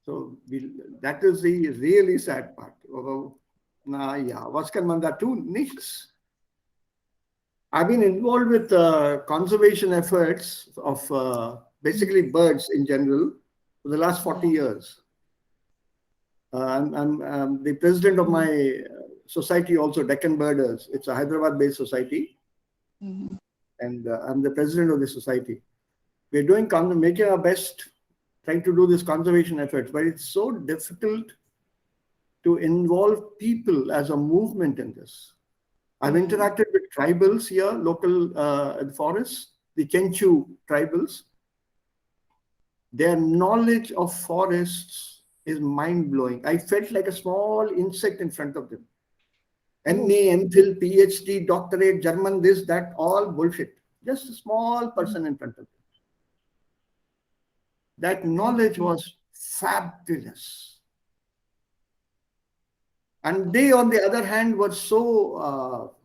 So that is the really sad part. Yeah, was kann man da tun? Nichts. I've been involved with conservation efforts of basically birds in general for the last 40 years. I'm the president of my society also, Deccan Birders. It's a Hyderabad-based society. And I'm the president of the society. We're making our best, trying to do this conservation efforts, but it's so difficult to involve people as a movement in this. I've interacted with tribals here, local forests, the Kenchu tribals. Their knowledge of forests is mind-blowing. I felt like a small insect in front of them. MA, MPhil, PhD, doctorate, German, this, that, all bullshit. Just a small person in front of them. That knowledge was fabulous. And they, on the other hand, were so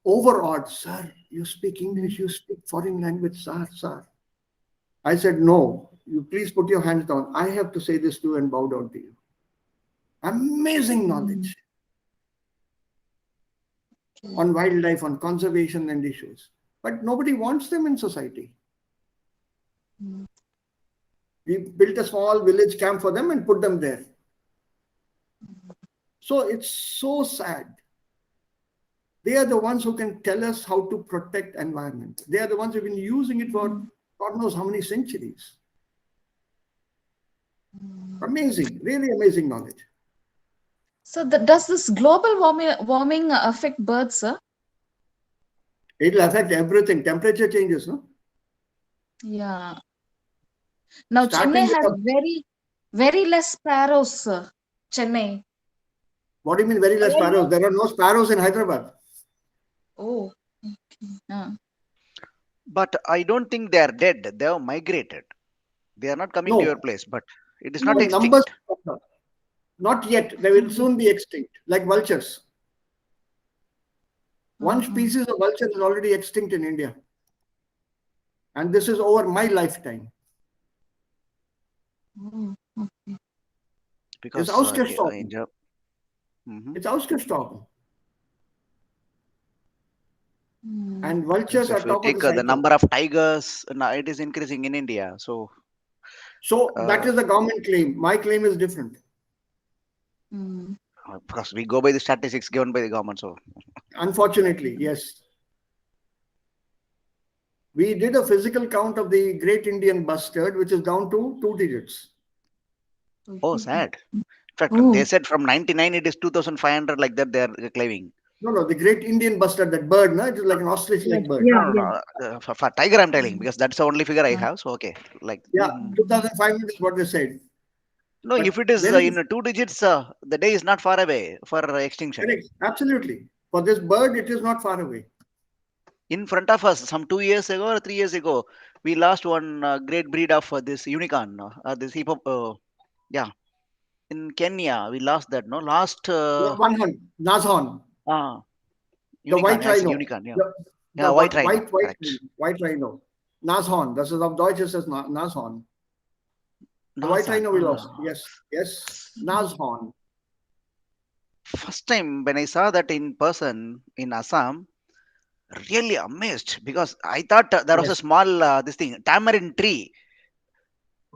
overawed. Sir, you speak English, you speak foreign language, sir. I said, no, you please put your hands down. I have to say this to you and bow down to you. Amazing knowledge on wildlife, on conservation and issues. But nobody wants them in society. We built a small village camp for them and put them there. So it's so sad. They are the ones who can tell us how to protect environment. They are the ones who have been using it for God knows how many centuries. Amazing, really amazing knowledge. So does this global warming affect birds, sir? It will affect everything. Temperature changes, no? Yeah. Now Starting Chennai has very less sparrows, sir. Chennai. What do you mean very less sparrows? There are no sparrows in Hyderabad. Oh, okay. But I don't think they are dead. They have migrated. They are not coming to your place, but it is not extinct. Numbers, not yet. They will soon be extinct, like vultures. One species of vulture is already extinct in India. And this is over my lifetime. Because it's ausgestorben. It's ausgestorben. And vultures are top take of the cycle. The number of tigers, it is increasing in India. So that is the government claim. My claim is different. Because we go by the statistics given by the government. So unfortunately, yes. We did a physical count of the Great Indian Bustard, which is down to 2 digits. Oh, sad. In fact, they said from 99 it is 2,500, like that they are claiming. No, the Great Indian Bustard, that bird, no? It is like an ostrich-like bird. No. For tiger, I'm telling, because that's the only figure I have. So, okay. 2,500 is what they said. No, but if it is in 2 digits, the day is not far away for extinction. Correct. Absolutely. For this bird, it is not far away. In front of us, some 2 years ago or 3 years ago, we lost one great breed of this unicorn, this hippo. In Kenya, we lost that. No, last one horn, nashorn. The white rhino. Unicorn, white rhino. Nashorn. Das ist auf Deutsch ist das Nashorn. The white rhino we lost. Yes. Nashorn. First time when I saw that in person in Assam, really amazed, because I thought there was a small tamarind tree.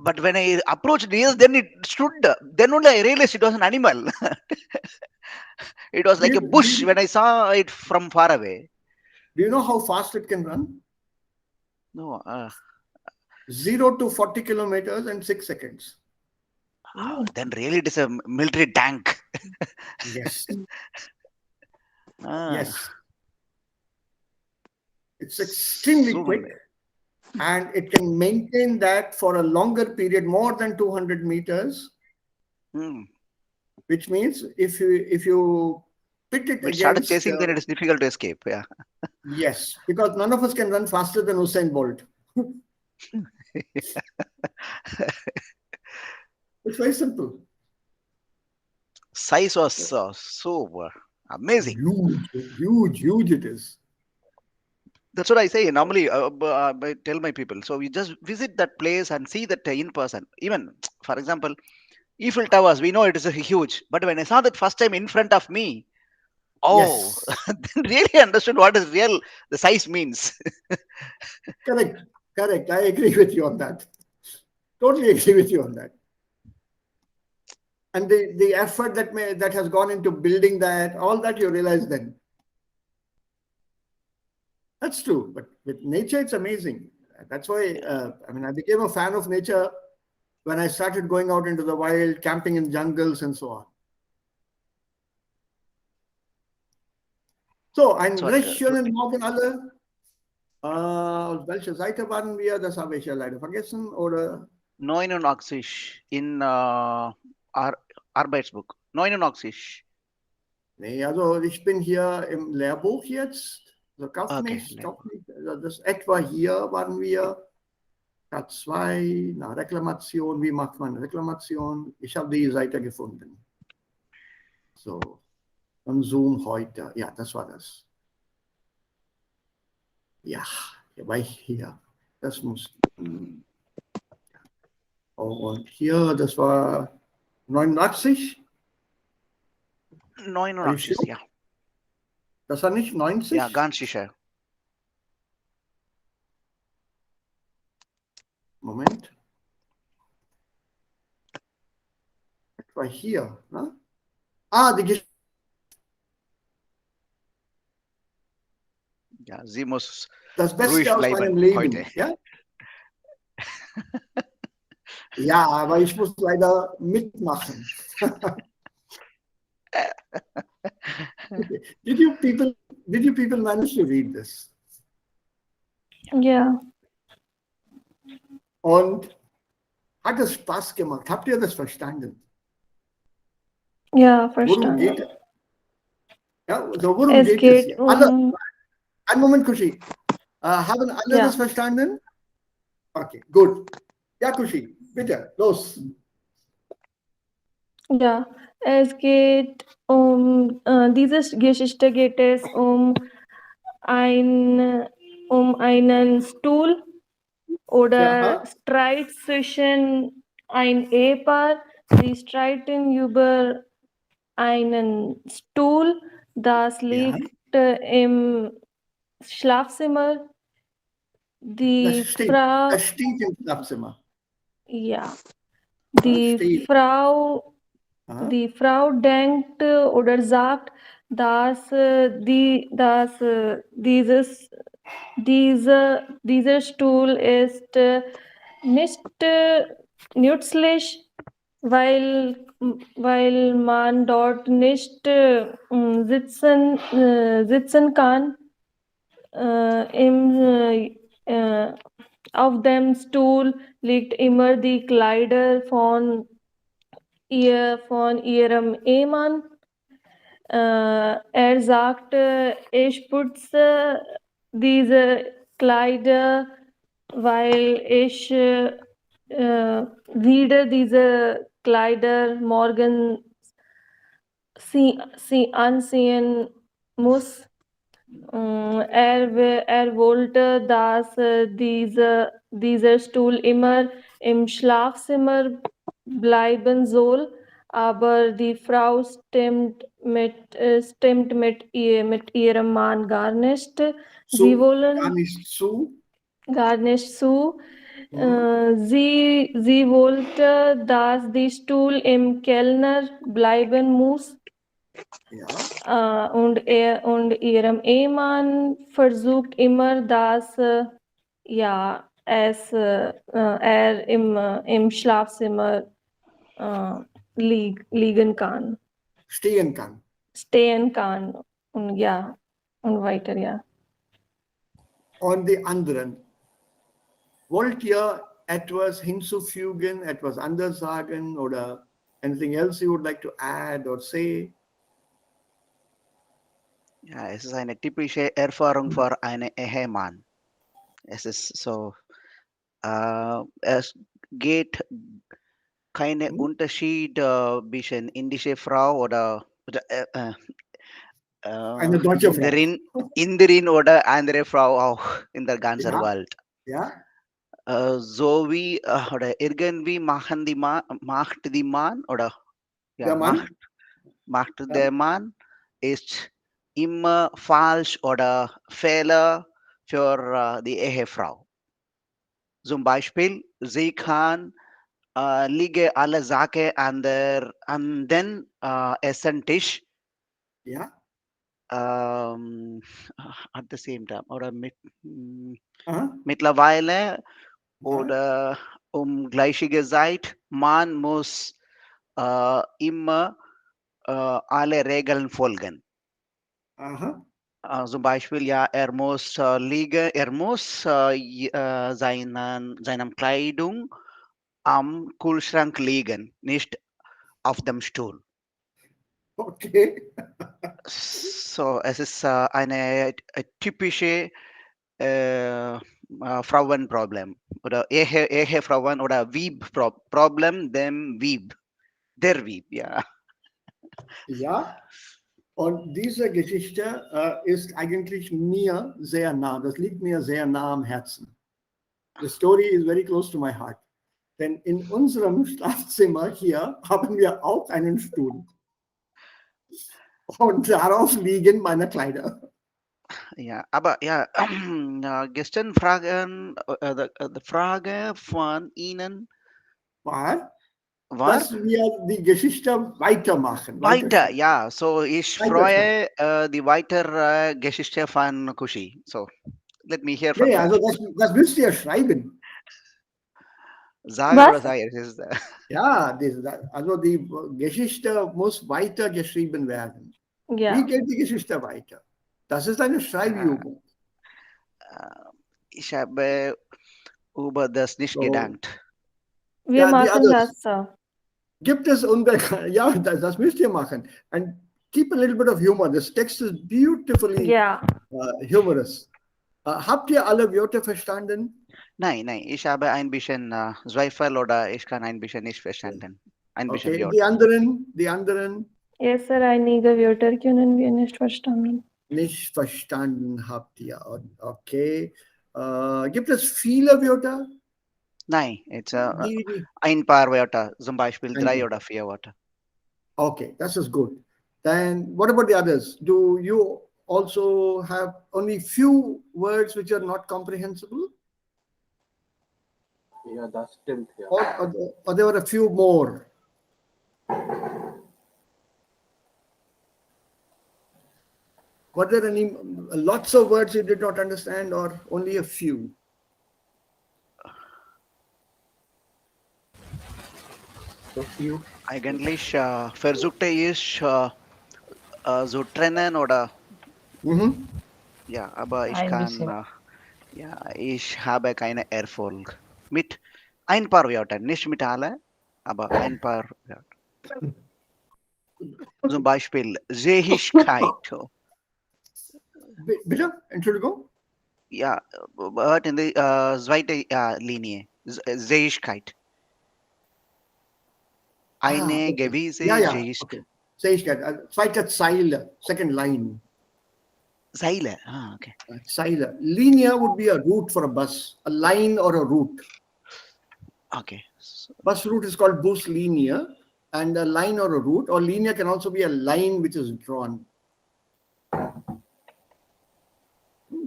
But when I approached it, then it stood. Then only I realized it was an animal. It was like a bush when I saw it from far away. Do you know how fast it can run? No. 0 to 40 kilometers in 6 seconds. Then really it is a military tank. Yes. Yes. It's extremely quick. And it can maintain that for a longer period, more than 200 meters. Which means if you pit it against... started chasing, then it is difficult to escape. Yeah. Yes, because none of us can run faster than Usain Bolt. It's very simple. Size was so amazing. Huge it is. That's what I say. Normally, I tell my people. So we just visit that place and see that in person. Even For example, Eiffel Towers, we know it is a huge, but when I saw that first time in front of me, oh, Yes. then really understood what is real the size means. Correct. Correct. I agree with you on that. Totally agree with you on that. And the effort that has gone into building that, all that you realize then. That's true. But with nature, it's amazing. That's why, I became a fan of nature when I started going out into the wild, camping in jungles and so on. So, ein recht schönen Morgen alle. Aus welcher Seite waren wir? Das habe ich ja leider vergessen. Oder? 89 in Arbeitsbuch. 89. Nee, also ich bin hier im Lehrbuch jetzt. Also kauf Okay, nicht. Also das etwa hier waren wir. K2, na, Reklamation. Wie macht man Reklamation? Ich habe die Seite gefunden. So. Und Zoom heute. Ja, das war das. Ja, hier war ich hier. Das muss. Oh, und hier, das war 89. 89, ja. Das war nicht 90? Ja, ganz sicher. Moment. Etwa hier, ne? Ah, die Geschichte. Ja, sie muss Das Beste ruhig aus bleiben meinem Leben. heute. Ja? Ja, aber ich muss leider mitmachen. Did you people manage to read this? Ja. Und hat es Spaß gemacht? Habt ihr das verstanden? Ja, Worum geht verstanden. es? Ja, so worum Es geht es geht hier? Alle, um, einen Moment, Kushi. Haben alle Ja. das verstanden? Okay, gut. Ja, Kushi, bitte, los. ja, es geht diese Geschichte geht es um einen Stuhl oder Ja. Streit zwischen ein Ehepaar. Sie streiten über einen Stuhl, das liegt im Schlafzimmer. Die Frau, Das steht im Schlafzimmer. ja, Das steht. die Frau denkt oder sagt, dass dieser Stuhl ist nicht nützlich, weil man dort nicht sitzen kann. Auf dem Stuhl liegt immer die Kleider von ihrem Ehemann. Er sagte, ich putze diese Kleider, weil ich wieder diese Kleider morgen sie anziehen muss. Er wollte, dass dieser Stuhl immer im Schlafzimmer bleiben soll, aber die Frau stimmt mit ihrem Mann gar nicht. Sie wollen Gar nicht zu. gar nicht zu. Sie wollte, dass die Stuhl im Kellner bleiben muss. Ja. Und ihrem Ehemann versucht immer, dass er im Schlafzimmer liegen kann. Stehen kann. Stehen kann. Und ja, und weiter, ja. Und die anderen. Wollt ihr etwas hinzufügen, etwas anders sagen oder anything else you would like to add or say? Ja, es ist eine typische Erfahrung für einen Ehemann. Es ist so, es geht keine Unterschied zwischen indische Frau oder eine deutsche Frau. Inderin oder andere Frau auch in der ganzen Ja. Welt. Ja. Zoe oder irgendwie macht die Mann oder ja, Der Mann? macht der Mann ist immer falsch oder Fehler für die Ehefrau. Zum Beispiel, sie kann liege alle Sachen an den Essentisch Ja. at the same time oder Aha. mittlerweile Aha. oder gleiche Zeit, man muss immer alle Regeln folgen. Aha. Zum Beispiel, ja, er muss seinem Kleidung am Kühlschrank liegen, nicht auf dem Stuhl. Okay. So, es ist eine typische Frauenproblem oder Ehefrauen oder Wieb-Problem, der Wieb, ja. Ja. Und diese Geschichte ist eigentlich mir sehr nah. Das liegt mir sehr nah am Herzen. The story is very close to my heart. Denn in unserem Schlafzimmer hier haben wir auch einen Stuhl. Und darauf liegen meine Kleider. Ja, aber ja, gestern die Frage von Ihnen War, war dass wir die Geschichte weitermachen. weiter, ja, so ich Weiterschreiben. freue die weitere Geschichte von Kushi. So, let me hear from Nee, her. also das müsst ihr schreiben. Sagen oder Was? sagen? Es ist, Ja, also die Geschichte muss weiter geschrieben werden. Wie Ja. geht die Geschichte weiter? Das ist eine Schreibübung. ich habe über das nicht So, gedankt. Wir ja, die machen others. das so. Gibt es ja, das müsst ihr machen. And keep a little bit of humor. This text is beautifully Ja. humorous. Habt ihr alle Wörter verstanden? Nein, ich habe ein bisschen Zweifel oder ich kann ein bisschen nicht verstanden. Ein bisschen Okay, Wörter. die anderen Yes, sir, einige Wörter können wir nicht verstanden. nicht verstanden habt ihr. Okay. Gibt es viele Wörter? Nein, it's Die, ein paar Wörter, zum Beispiel ein 3 paar. oder 4 Wörter. Okay, that is good. Then what about the others? Do you also have only few words which are not comprehensible? Yeah, das stimmt. Ja. Or there were a few more? Were there any lots of words you did not understand or only a few? So few. Eigentlich versuchte ich so trennen oder Mhm. ja, aber ich Ein kann bisschen. ja, ich habe keine Erfolg mit ein paar Wörtern, nicht mit alle, aber ein paar Wörter. Zum Beispiel Sehigkeit. Bitte? Entschuldigung? Ja, hört in die zweite Linie. Sehigkeit. Eine Okay. gewisse Ja, Sehigkeit. okay. Sehigkeit. Zweite Zeile, second line. Seile. Okay. Zeile. Linear would be a route for a bus, a line or a route. Okay. So, Bus route is called bus linear, and a line or a route, or linear can also be a line which is drawn.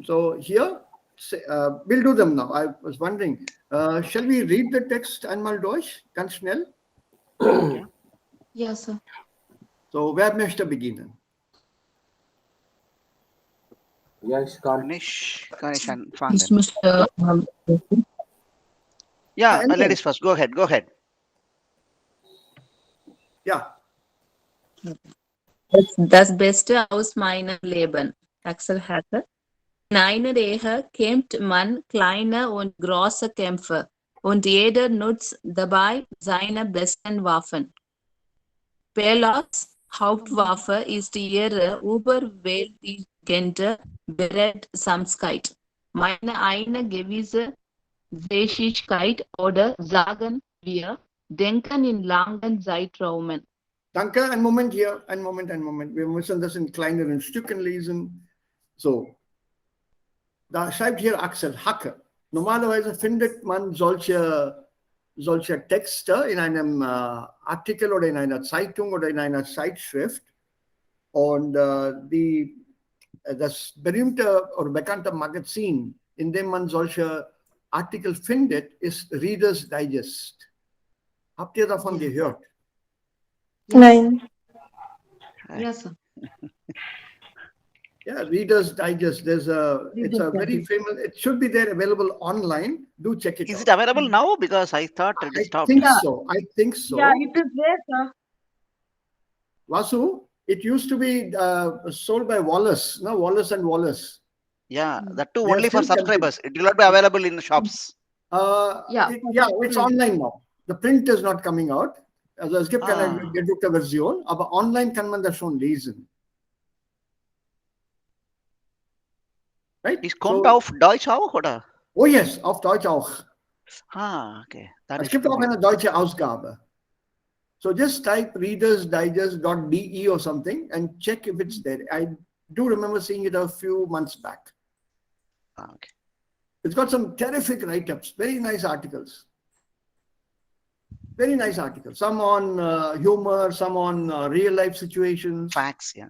So here, we'll do them now. I was wondering, shall we read the text einmal durch, ganz schnell? Yes, sir. So, wer möchte beginnen? Ja, ich kann. kann ich Ich anfangen? müsste. Ja, ladies first. Go ahead. Ja. Das Beste aus meinem Leben. Axel Hacker. In einer Ehe kämpft man kleine und große Kämpfe und jeder nutzt dabei seine besten Waffen. Pelos Hauptwaffe ist ihre überwältigende Beredsamkeit. Eine gewisse Fähigkeit oder sagen wir, Denken in langen Zeitraumen. Danke, einen Moment hier, einen Moment. Wir müssen das in kleineren Stücken lesen. So, da schreibt hier Axel Hacke. Normalerweise findet man solche Texte in einem Artikel oder in einer Zeitung oder in einer Zeitschrift. Und das berühmte oder bekannte Magazin, in dem man solche Artikel findet, ist Reader's Digest. Habt ihr davon gehört? Nein. Yes, sir. Yeah, Reader's Digest. It's a very famous. It should be there available online. Do check it out. Is it available now? Because I thought it I stopped. think so. I think so. Yeah, it is there, sir. Vasu, it used to be sold by Wallace, no? Wallace and Wallace. Yeah, that too They are only for still subscribers. It will not be available in shops. Yeah. It's online now. The print is not coming out. Also es gibt keine gedruckte Version, aber online kann man das schon lesen. Right? Es kommt auf Deutsch auch, oder? Oh yes, auf Deutsch auch. Okay. Es gibt auch eine deutsche Ausgabe. So just type readersdigest.de or something and check if it's there. I do remember seeing it a few months back. Okay. It's got some terrific write-ups, very nice articles. Very nice articles. Some on humor, some on real life situations. Facts, yeah.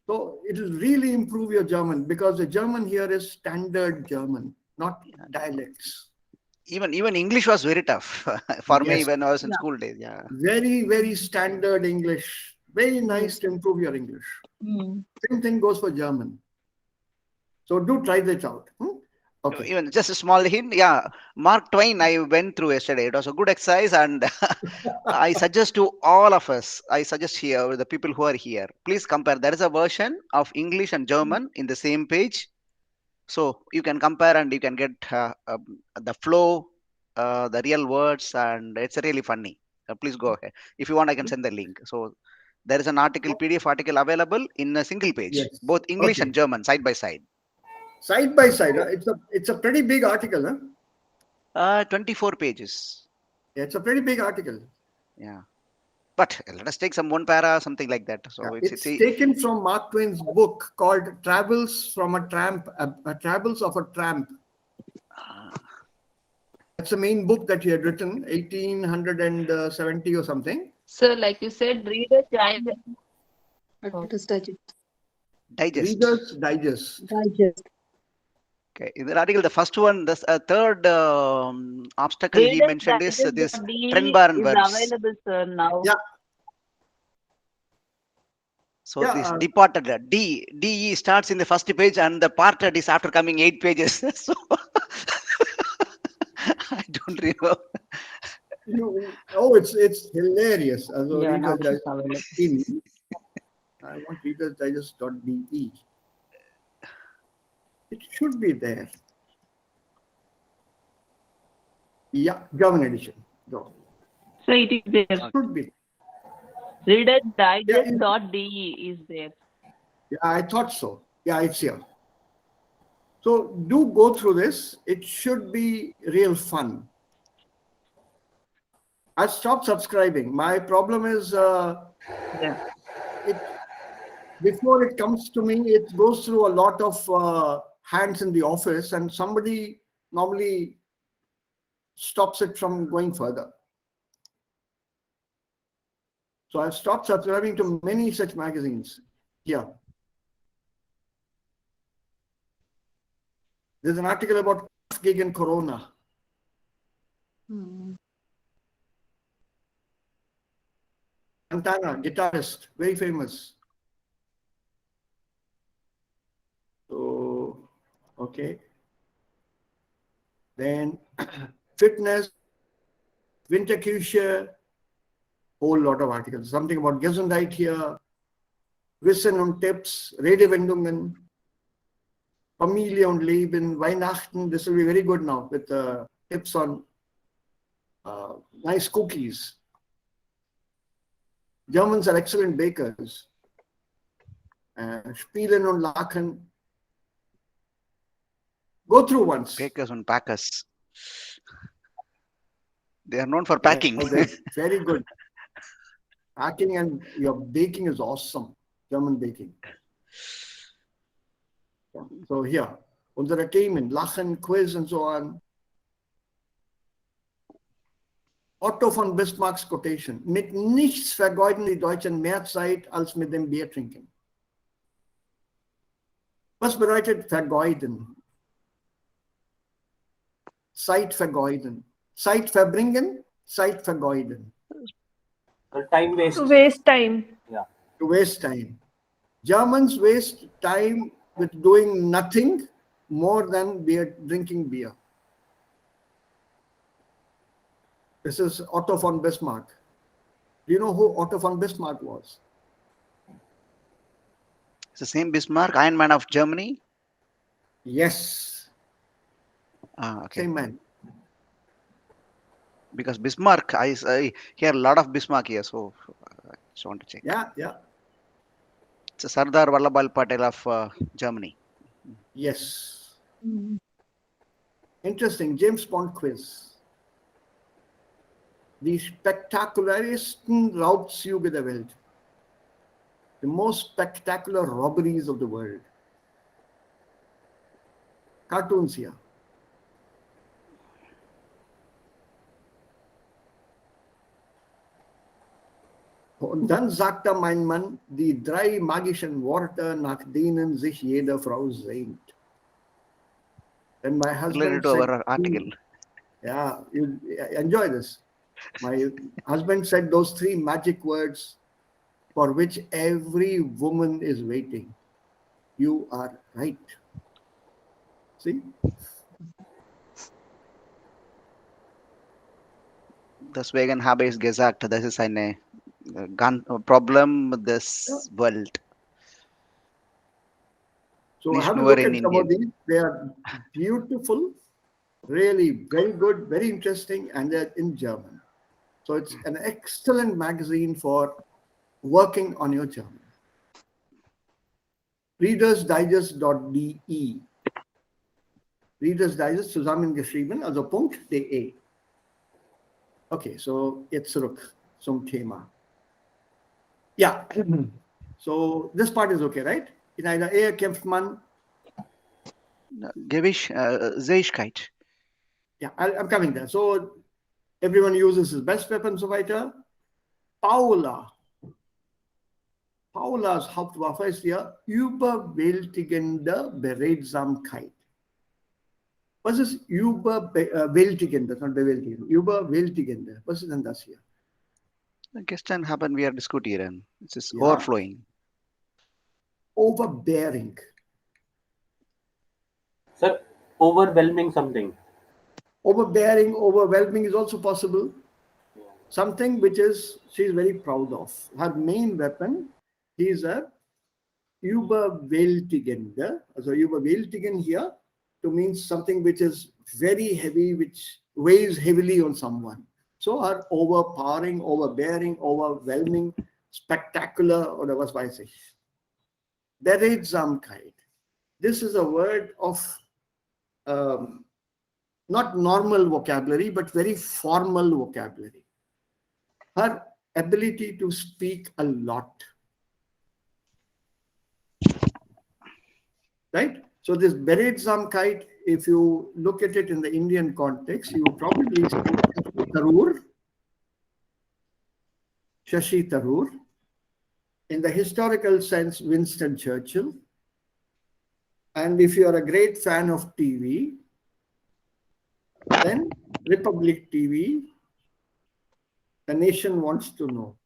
So it will really improve your German because the German here is standard German, not dialects. Even English was very tough for me Yes. when I was in school days. Yeah. Very, very standard English. Very nice to improve your English. Same thing goes for German. So do try that out. Okay. Even just a small hint. Yeah. Mark Twain, I went through yesterday. It was a good exercise, and I suggest to all of us, I suggest here, the people who are here, please compare. There is a version of English and German in the same page. So you can compare and you can get the flow, the real words, and it's really funny. Please go ahead. If you want, I can send the link. So there is an article, PDF article available in a single page, Yes. both English Okay. and German, side by side. Side by side. It's a pretty big article. Huh? 24 pages. Yeah, it's a pretty big article. Yeah. But let us take some one para, something like that. So Yeah, it's taken from Mark Twain's book called Travels of a Tramp. That's the main book that he had written, 1870 or something. So, like you said, Reader's Digest. Digest. Reader's Digest. Okay. In the article, the first one, the third obstacle he mentioned is this trend bar and verbs. Available, sir, now. Yeah. So this departed DE starts in the first page and the parted is after coming 8 pages. So I don't remember. It's hilarious. Also, Yeah, now Reader's it's available. Digest. I want Reader's Digest.de. It should be there. Yeah, German edition. Go. So it is there. Should be. Reader's Digest.de is there. Yeah, I thought so. Yeah, it's here. So do go through this. It should be real fun. I stopped subscribing. My problem is before it comes to me, it goes through a lot of hands in the office and somebody normally stops it from going further. So I've stopped subscribing to many such magazines here. There's an article about gig and Corona. Santana, guitarist, very famous. So, okay. Then fitness, Winterküche, whole lot of articles. Something about Gesundheit here, Wissen und Tipps, Redewendungen, Familie und Leben, Weihnachten. This will be very good now with tips on nice cookies. Germans are excellent bakers. Spielen und Lachen. Go through once. Bakers and packers. They are known for packing. Very good. Packing and your baking is awesome. German baking. So here, unsere Themen, Lachen, Quiz und so on. Otto von Bismarcks Quotation: Mit nichts vergeuden die Deutschen mehr Zeit als mit dem Bier trinken. Was bedeutet vergeuden? Zeit vergeuden. Zeit verbringen, Zeit vergeuden. Time waste. To waste time. Yeah. To waste time. Germans waste time with doing nothing more than drinking beer. This is Otto von Bismarck. Do you know who Otto von Bismarck was? It's the same Bismarck, Iron Man of Germany. Yes, Okay. same man. Because Bismarck, I hear a lot of Bismarck here, so I just want to check. Yeah. It's a Sardar Vallabhbhai Patel of Germany. Yes. Mm. Interesting. James Bond quiz. Die spektakulärsten Raubzüge der Welt. The most spectacular robberies of the world. Cartoons here. Und dann sagte mein Mann die 3 magischen Worte, nach denen sich jede Frau sehnt. Then my husband Related to said, our article. yeah, you enjoy this. My husband said those 3 magic words for which every woman is waiting. You are right. See? Deswegen habe ich gesagt, das ist eine Problem des Welt. So Nicht have a nur look in at some of Indien. these. They are beautiful, really very good, very interesting, and they're in German. So it's an excellent magazine for working on your German. Readersdigest.de. Readers Digest zusammengeschrieben, also .de. Okay, so jetzt zurück zum Thema. Yeah, so this part is okay, right? In einer Ehe kämpft man. Sehigkeit. Yeah, I'm coming there. So everyone uses his best weapon, so weiter. Paula's Hauptwaffe ist ja überwältigende Beredsamkeit. Was ist überwältigende, not bewältigende, überwältigende? Was ist denn das hier? Gestern haben wir diskutieren. Es ist Ja. overflowing. Overbearing. Sir, overwhelming something. Overbearing, overwhelming is also possible. Something which she's very proud of. Her main weapon is a überwältigende. Also überwältigen here to mean something which is very heavy, which weighs heavily on someone. So her overpowering, overbearing, overwhelming, spectacular, oder was weiß ich. Beredsamkeit. This is a word of not normal vocabulary, but very formal vocabulary. Her ability to speak a lot. Right? So this Beredsamkeit, if you look at it in the Indian context, you probably see Shashi Tharoor. In the historical sense, Winston Churchill. And if you are a great fan of TV, then Republic TV, the nation wants to know.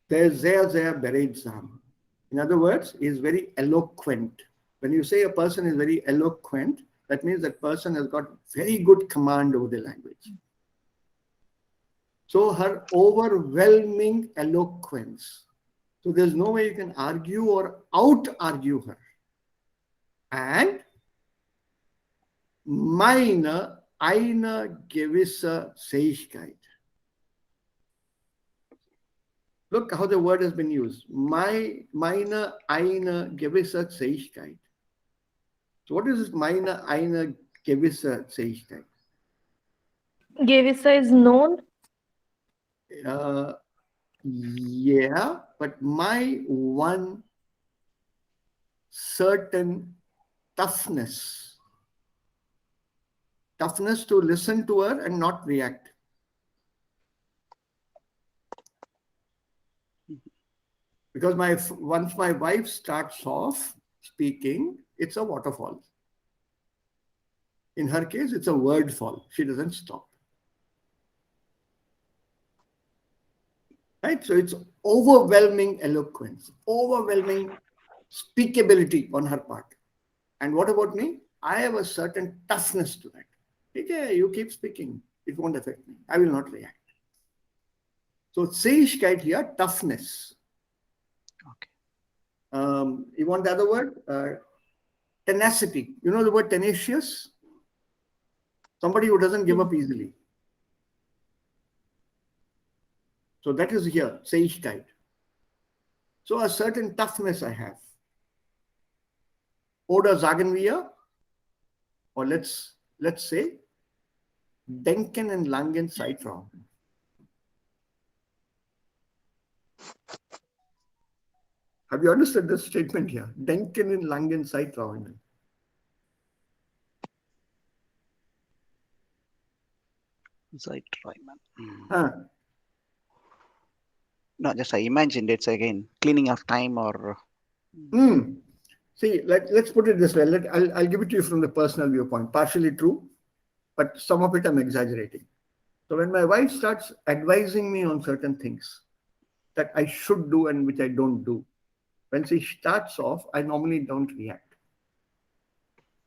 There's sehr beredsam. In other words, he is very eloquent. When you say a person is very eloquent, that means that person has got very good command over the language. So her overwhelming eloquence. So there's no way you can argue or out-argue her. And meine eine gewisse Fähigkeit. Look how the word has been used. Meine eine gewisse Fähigkeit. So what is this meine eine gewisse Fähigkeit? Gewisse is known. Yeah, but my one certain toughness. Toughness to listen to her and not react. Because once my wife starts off speaking, it's a waterfall. In her case, it's a word fall. She doesn't stop. Right? So it's overwhelming eloquence, overwhelming speakability on her part. And what about me? I have a certain toughness to that. Okay, you keep speaking. It won't affect me. I will not react. So Seishkeit here, toughness. Okay. You want the other word? Tenacity. You know the word tenacious? Somebody who doesn't give up easily. So that is here, Seishkeit. So a certain toughness I have. Oder sagen wir, or let's say, denken in langen Zeitraum. Have you understood this statement here? Denken in langen Zeitraum. Zeiträumen. No, just I imagined it's again cleaning of time or. See, let's put it this way. I'll give it to you from the personal viewpoint. Partially true, but some of it I'm exaggerating. So when my wife starts advising me on certain things that I should do and which I don't do, when she starts off, I normally don't react.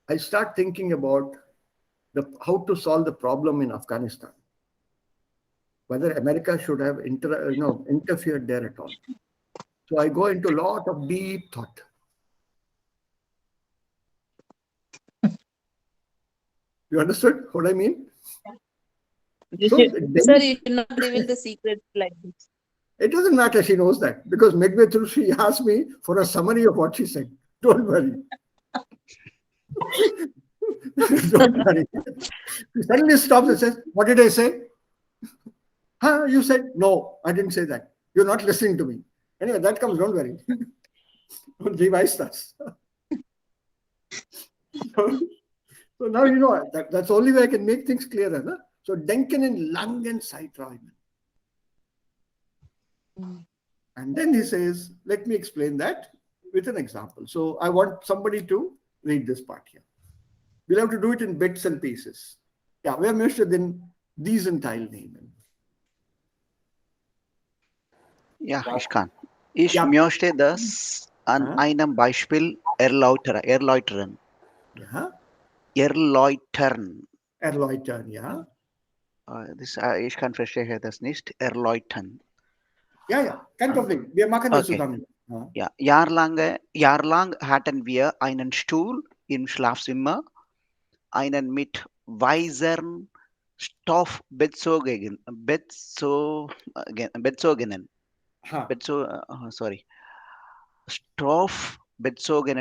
I start thinking about how to solve the problem in Afghanistan. Whether America should have interfered there at all. So I go into a lot of deep thought. You understood what I mean? Sir, you should not reveal the secret like this. It doesn't matter, she knows that. Because midway through, she asked me for a summary of what she said. Don't worry. Don't worry. She suddenly stops and says, what did I say? Huh? You said, no, I didn't say that. You're not listening to me. Anyway, that comes, don't worry. Don't revise that. So now you know that's the only way I can make things clearer. Huh? So denken in langen Zeitraum. And then he says, let me explain that with an example. So I want somebody to read this part here. We'll have to do it in bits and pieces. Ja, wer möchte denn diesen teilnehmen? Ja, ich kann. Ich Ja. möchte das an einem Beispiel erläutern. Ja. Erläutern. Erläutern, ja. Ich kann verstehen das nicht. Erläutern. Ja, kein Problem. Wir machen das zusammen. Ja, jahrelang hatten wir einen Stuhl im Schlafzimmer, einen mit weißem Stoff bezogenen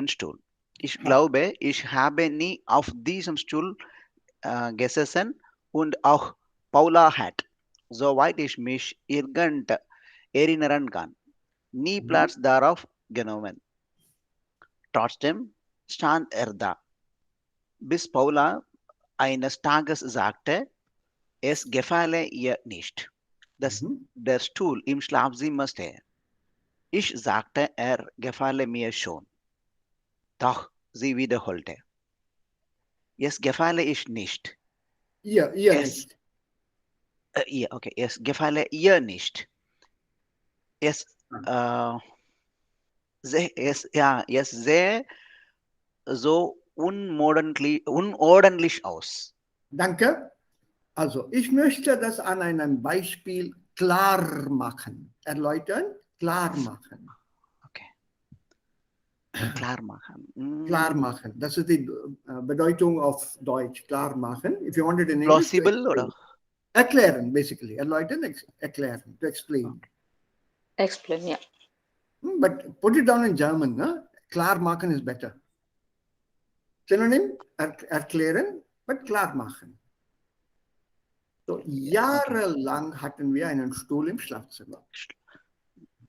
Stuhl. Ich glaube, ich habe nie auf diesem Stuhl gesessen und auch Paula hat, soweit ich mich irgend erinnern kann, nie Platz darauf genommen. Trotzdem stand da, bis Paula eines Tages sagte, es gefalle ihr nicht, dass der Stuhl im Schlafzimmer stehe. Ich sagte, gefalle mir schon. Doch sie wiederholte. Es gefalle ich nicht. Ihr nicht. Es gefalle ihr nicht. Es sehe so unordentlich aus. Danke. Also, ich möchte das an einem Beispiel klar machen. Erläutern, klar machen. Okay. Klar machen. Klar machen. Das ist die Bedeutung auf Deutsch. Klar machen. If you want it in English. Plausible oder? Erklären, basically. Erläutern, erklären. To explain. Explain, yeah. But put it down in German. No? Klar machen is better. Synonym, erklären, but klar machen. So, jahrelang hatten wir einen Stuhl im Schlafzimmer.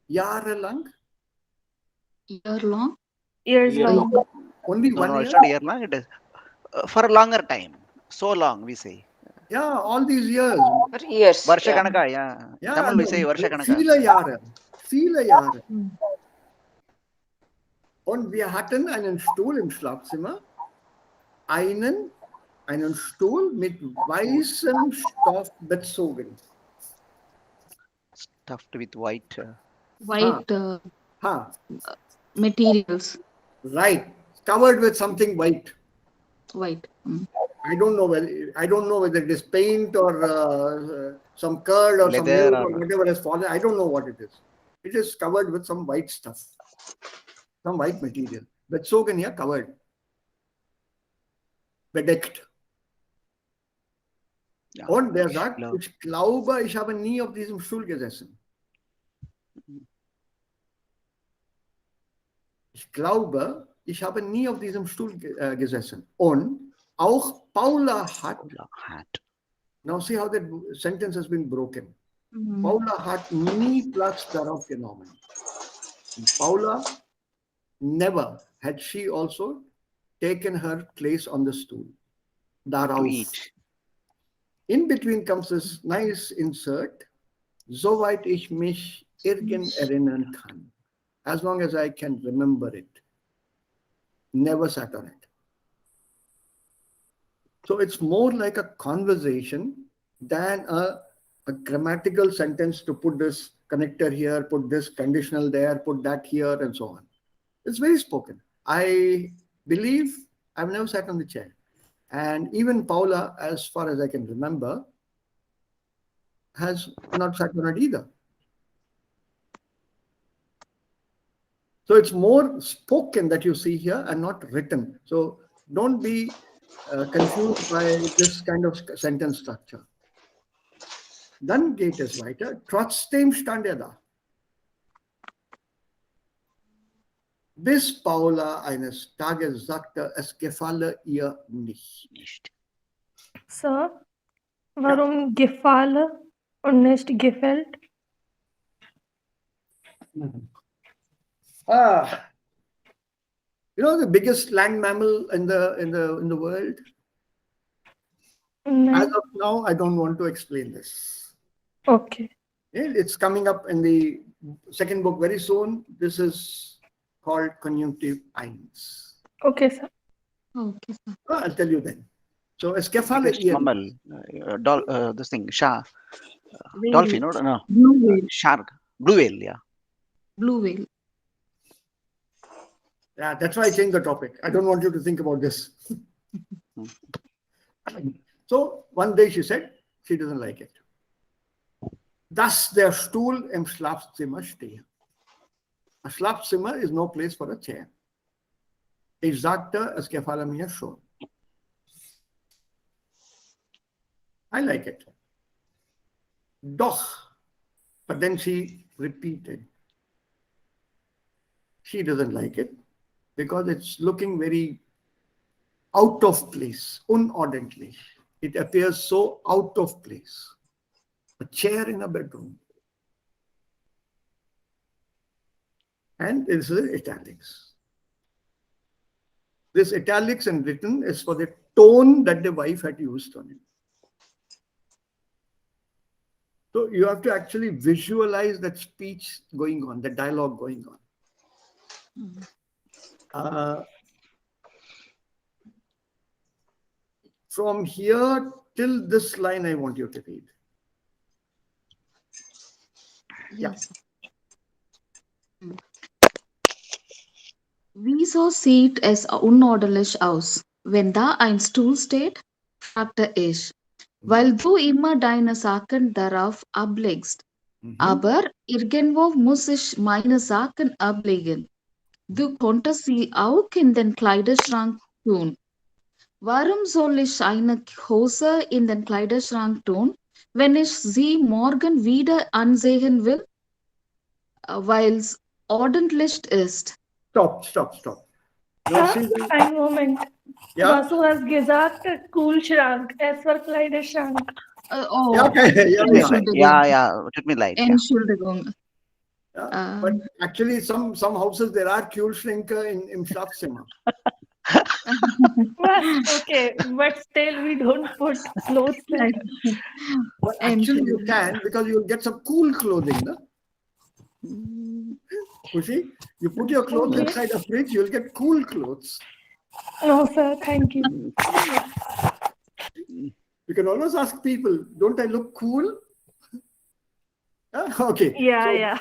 Jahrelang? Year long? Years Year long. long. Only No, 1 no, year? it's not year long. It is for a longer time. So long, we say. Yeah, all these years. For years. Varsha Yeah. Kanaka, yeah. Yeah, Tamil we say Varsha Kanaka. viele Jahre. Viele Jahre. Und wir hatten einen Stuhl im Schlafzimmer, einen Stuhl mit weißem Stoff bezogen. Stuffed with white. White Ha, materials. right. Covered with something white. White. I don't know whether it is paint or some curd or some Leather milk or or- whatever has fallen. I don't know what it is. It is covered with some white stuff, some white material. Bezogen here, covered. Bedeckt. Ja. Und der sagt, glaube- ich glaube, ich habe nie auf diesem Stuhl gesessen. Ich glaube, ich habe nie auf diesem Stuhl gesessen. Und auch Paula hat, Hat. now see how that sentence has been broken. Mhm. Paula hat nie Platz darauf genommen. Und Paula, never had she also taken her place on the stool. To Darauf. eat. In between comes this nice insert, soweit ich mich irgend erinnern kann. As long as I can remember it. Never sat on it. So it's more like a conversation than a grammatical sentence to put this connector here, put this conditional there, put that here, and so on. It's very spoken. I believe I've never sat on the chair. And even Paula, as far as I can remember, has not sat on it either. So it's more spoken that you see here and not written. So don't be confused by this kind of sentence structure. Dann geht es weiter. Trotzdem stand da. Bis Paula eines Tages sagte, es gefalle ihr nicht. Sir, warum gefalle und nicht gefällt? You know the biggest land mammal in the world? No. As of now, I don't want to explain this. Okay. It's coming up in the second book very soon. This is called conjunctive eins. Okay, sir. Okay, sir. I'll tell you then. So es gefalle Biggest ihr. mammal, this thing, Whale. dolphin, no, Blue whale. shark, blue whale, yeah. Blue whale. Yeah, that's why I changed the topic. I don't want you to think about this. So one day she said she doesn't like it. Dass der Stuhl im Schlafzimmer stehe. A Schlafzimmer is no place for a chair. Ich sagte, es gefalle mir schon. I like it. Doch, but then she repeated. She doesn't like it because it's looking very out of place, unordentlich. It appears so out of place. A chair in a bedroom. And this is italics. This italics and written is for the tone that the wife had used on it. So you have to actually visualize that speech going on, the dialogue going on. From here till this line, I want you to read. Yes. Wieso sieht es unordentlich aus, wenn da ein Stuhl steht? Fragte ich, weil du immer deine Sachen darauf ablegst. Aber irgendwo muss ich meine Sachen ablegen. Du konntest sie auch in den Kleiderschrank tun. Warum soll ich eine Hose in den Kleiderschrank tun, wenn ich sie morgen wieder ansehen will? Weil es ordentlich ist. Stop. Now see that- Ein Moment. Yeah. Was du hast gesagt, Kühlschrank, es war Kleiderschrank. Yeah, okay. Yeah. Tut mir leid, ja. Entschuldigung. But actually, some houses there are Kühlschränke im Schlafzimmer. Okay, but still we don't put clothes there. But actually, you can, because you will get some cool clothing. No? You see, you put your clothes inside a fridge, you'll get cool clothes. No, sir, thank you. You can always ask people, don't I look cool? Okay. Yeah.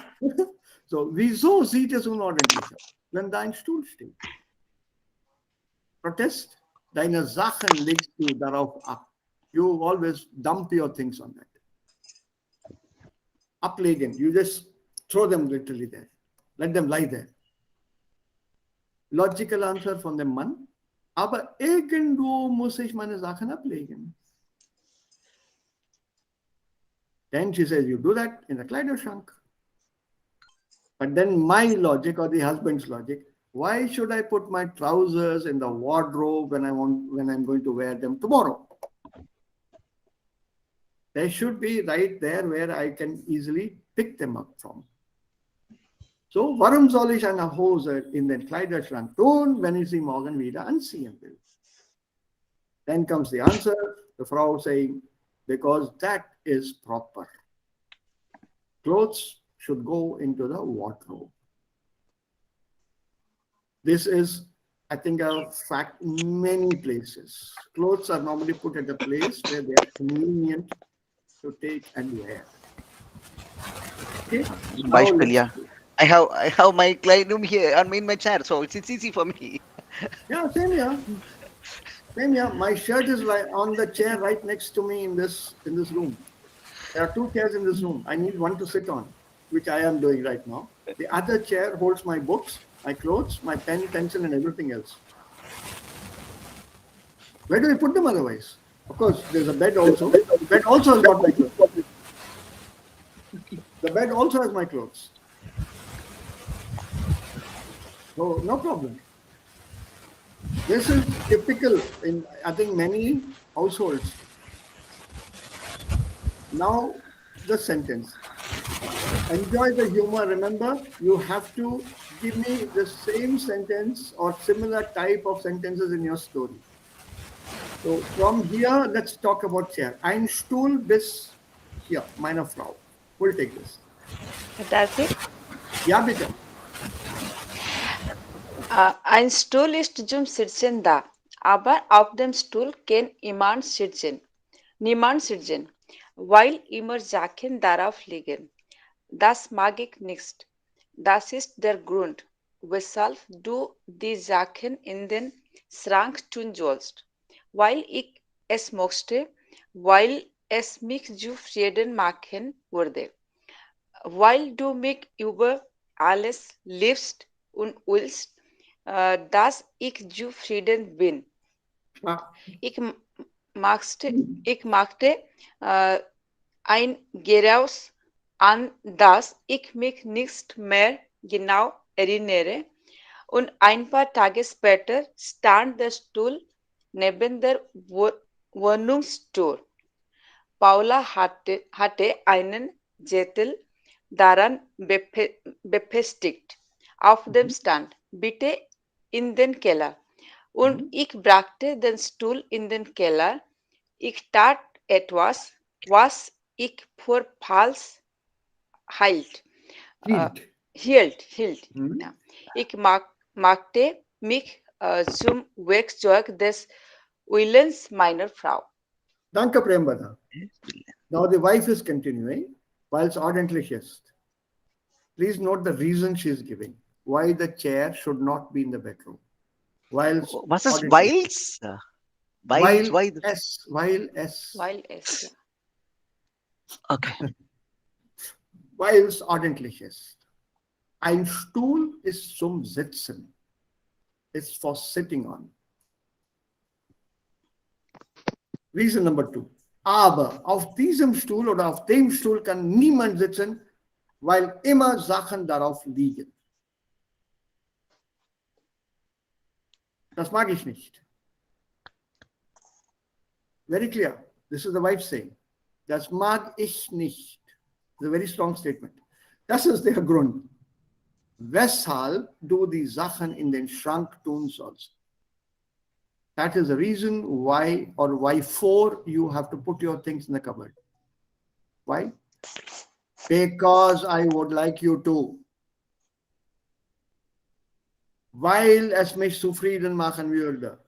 So, wieso sieht es unordentlich aus, wenn dein Stuhl steht? Protest, deine Sachen legst du darauf ab. You always dump your things on that. Ablegen, you just throw them literally there. Let them lie there. Logical answer von dem Mann. Aber irgendwo muss ich meine Sachen ablegen. Then she says, you do that in the Kleiderschrank. But then my logic, or the husband's logic, why should I put my trousers in the wardrobe when I'm going to wear them tomorrow? They should be right there where I can easily pick them up from. So, warum soll ich eine Hose in den Kleiderschrank tun, wenn ich sie morgen wieder anziehen will? Then comes the answer, the Frau saying, because that is proper. Clothes should go into the wardrobe. This is, I think, a fact in many places. Clothes are normally put at a place where they are convenient to take and wear. Okay. I have my room here in my chair, so it's easy for me. Yeah, same here. Same here. My shirt is on the chair right next to me in this room. There are two chairs in this room. I need one to sit on, which I am doing right now. The other chair holds my books, my clothes, my pen, pencil, and everything else. Where do we put them otherwise? Of course, there's a bed also. The bed also has got my clothes. The bed also has my clothes. So, no problem. This is typical in, I think, many households. Now, the sentence. Enjoy the humor. Remember, you have to give me the same sentence or similar type of sentences in your story. So, from here, let's talk about chair. Ein Stuhl bis hier, meine Frau. We'll take this. That's it? Ja, bitte. Ein Stuhl ist zum Sitzen da, aber auf dem Stuhl kann niemand sitzen, weil immer Sachen darauf liegen. Das mag ich nicht. Das ist der Grund, weshalb du die Sachen in den Schrank tun sollst. Weil ich es möchte, weil es mich zufrieden machen würde. Weil du mich über alles liebst und willst, dass ich zufrieden bin. Ich machte ein Geraus an das ich mich nicht mehr genau erinnere und ein paar Tage später stand der Stuhl neben der Wohnungstür. Paula hatte einen Zettel daran befestigt. Auf dem stand, bitte in den Keller. Und ich brachte den Stuhl in den Keller. Ich tat etwas, was ich für falsch hielt. Ja. Ich machte mich zum Werkzeug des Willens meiner Frau. Danke, Prembada. Now the wife is continuing, while es ordentlich ist. Please note the reason she is giving. Why the chair should not be in the bedroom. Was ist whiles? While S. Ja. Okay. Weil es ordentlich ist. Ein Stuhl ist zum Sitzen. It's for sitting on. Reason number 2. Aber auf diesem Stuhl oder auf dem Stuhl kann niemand sitzen, weil immer Sachen darauf liegen. Das mag ich nicht. Very clear. This is the wife saying. Das mag ich nicht. It's a very strong statement. Das ist der Grund. Weshalb du die Sachen in den Schrank tun sollst. That is the reason why or why for you have to put your things in the cupboard. Why? Because I would like you to. Weil es mich zufrieden machen würde.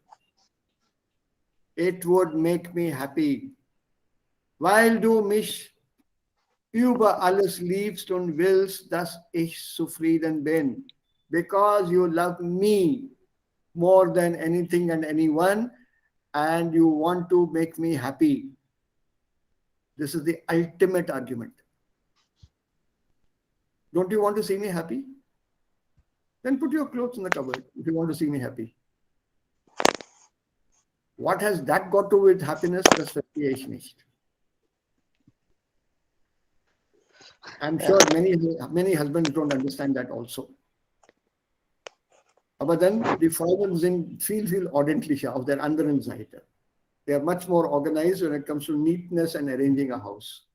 It would make me happy. Weil du mich über alles liebst und willst, dass ich zufrieden bin. Because you love me more than anything and anyone, and you want to make me happy. This is the ultimate argument. Don't you want to see me happy? Then put your clothes in the cupboard if you want to see me happy. What has that got to do with happiness? Das verstehe ich nicht. I'm sure many husbands don't understand that also. Aber dann, die Frauen sind viel ordentlicher auf der anderen Seite. They are much more organized when it comes to neatness and arranging a house.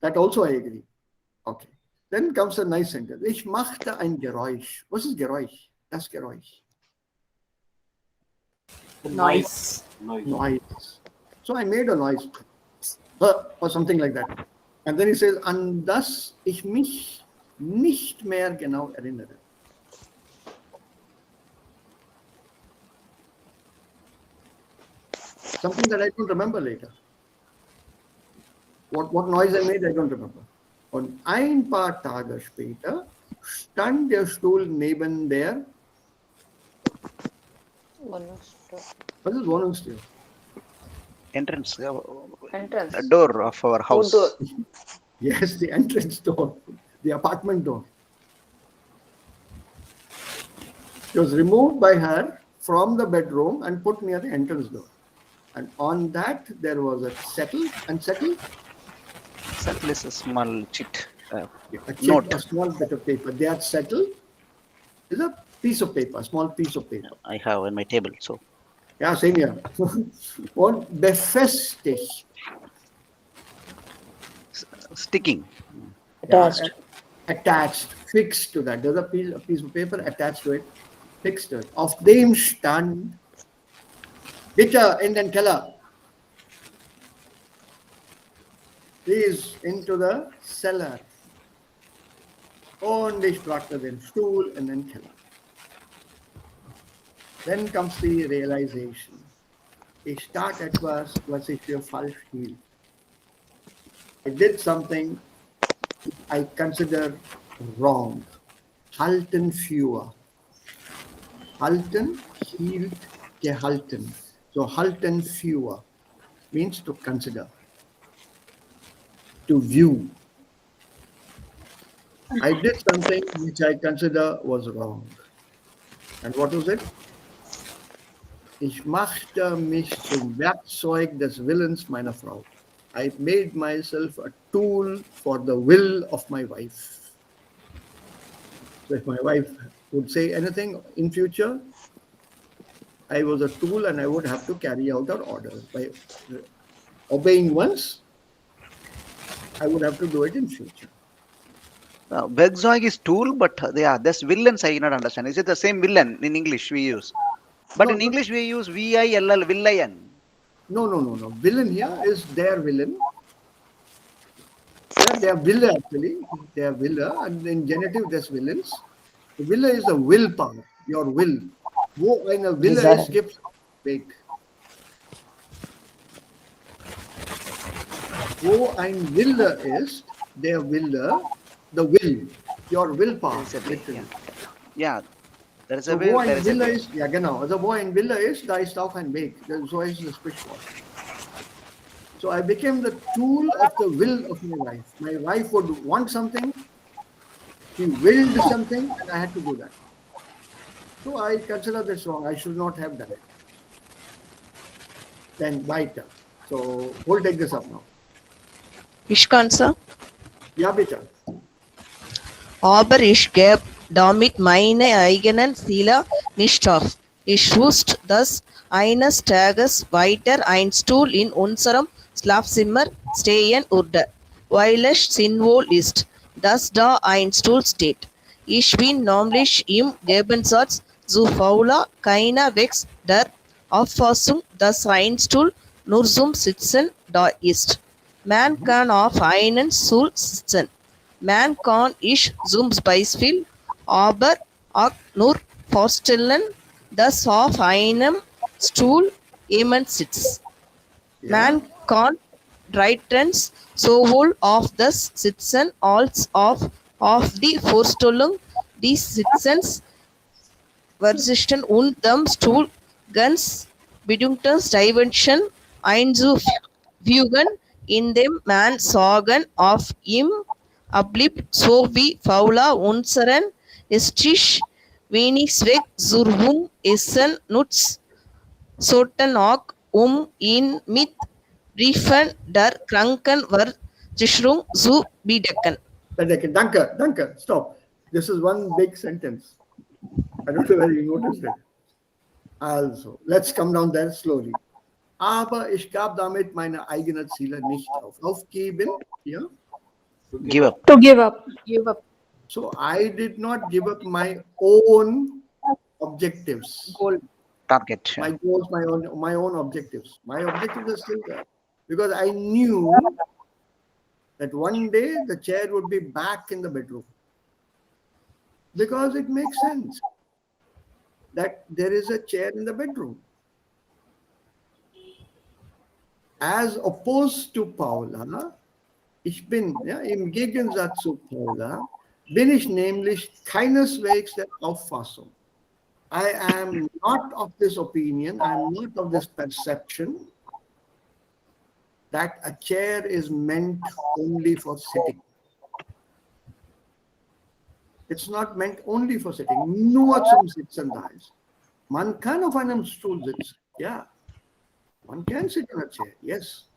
That also I agree. Okay. Then comes a nice sentence. Ich machte ein Geräusch. Was ist Geräusch? Das Geräusch. Noise. Noise. So I made a noise. Or something like that. And then he says, an das ich mich nicht mehr genau erinnere. Something that I don't remember later. What noise I made, I don't remember. Und ein paar Tage später stand der Stuhl neben der Was ist Wohnungstür? Entrance. Entrance. The door of our house. Door. Yes, the entrance door, the apartment door. It was removed by her from the bedroom and put near the entrance door. And on that there was a settle. And settle? Settle is a small chit. A small bit of paper. That settle is a piece of paper, a small piece of paper. I have on my table. So. Ja, sehen wir. Und befestigt. Sticking. Attached, fixed to that. There's a piece of paper attached to it, fixed to it. Auf dem stand, bitte in den Keller. Please into the cellar. Und ich brachte den Stuhl in den Keller. Then comes the realization. Ich tat etwas, was ich für falsch hielt. I did something I consider wrong. Halten für. Halten, hielt, gehalten. So halten für means to consider, to view. I did something which I consider was wrong. And what was it? Ich machte mich zum Werkzeug des Willens meiner Frau. I made myself a tool for the will of my wife. So if my wife would say anything in future, I was a tool and I would have to carry out her order. By obeying once, I would have to do it in future. Werkzeug is tool, but this villains I cannot understand. Is it the same villain in English we use? But in English we use V-I-L-L, villain. No. Villain here is their villain. Yeah, they are villa actually. They are villa, and in genitive there's villains. The villa is the willpower, your will. Wo eine Wille ist, gibt's Weg. Wo ein Wille ist, der Wille, the will, your willpower. Yeah. There is So a will, wo there ein is a Wille will. ist, ja genau, also wo ein Wille ist, da ist auch ein Weg. So ist das Sprichwort. So I became the tool of the will of my wife. My wife would want something, she willed something, and I had to do that. So I consider this wrong. I should not have done it. Then weiter. So we'll take this up now. Ich kann, Sir. Ja, bitte. Aber ich gebe damit meine eigenen Ziele nicht auf. Ich wusste, dass eines Tages weiter ein Stuhl in unserem Schlafzimmer stehen würde, weil es sinnvoll ist. das da ein Stuhl steht. Ich bin nämlich im Gegensatz zu Paula keiner Wegs der Auffassung, dass ein Stuhl nur zum Sitzen da ist. Man kann auf einen Stuhl sitzen. Man kann ich zum Beispiel aber auch nur vorstellen, dass auf einem Stuhl jemand sitzt. Man kann drittens sowohl auf das Sitzen als auch auf die Vorstellung des Sitzens verzichten und dem Stuhl ganz bedingtes Dimension einzufügen, indem man Sorgen auf ihm abliebt, so wie Paula unseren Esstisch wenigstens zur Essen nutzt, sollten auch ihn mit Briefen der Krankenversicherung zu bedecken. Danke. Stop. This is one big sentence. I don't know whether you noticed it. Also, let's come down there slowly. Aber ich gab damit meine eigenen Ziele nicht auf. Aufgeben, ja? Give up. To give up. Give up. So I did not give up my own objectives. Goal. Target. My goals, my own objectives. My objectives are still there. Because I knew that one day the chair would be back in the bedroom. Because it makes sense that there is a chair in the bedroom. As opposed to Paula, ich bin, ja, im Gegensatz zu Paula, bin ich nämlich keineswegs der Auffassung. I am not of this opinion, I am not of this perception that a chair is meant only for sitting. It's not meant only for sitting. Nur zum Sitzen da ist. Man kann auf einem Stuhl sitzen, ja. Man can sit in a chair, yes.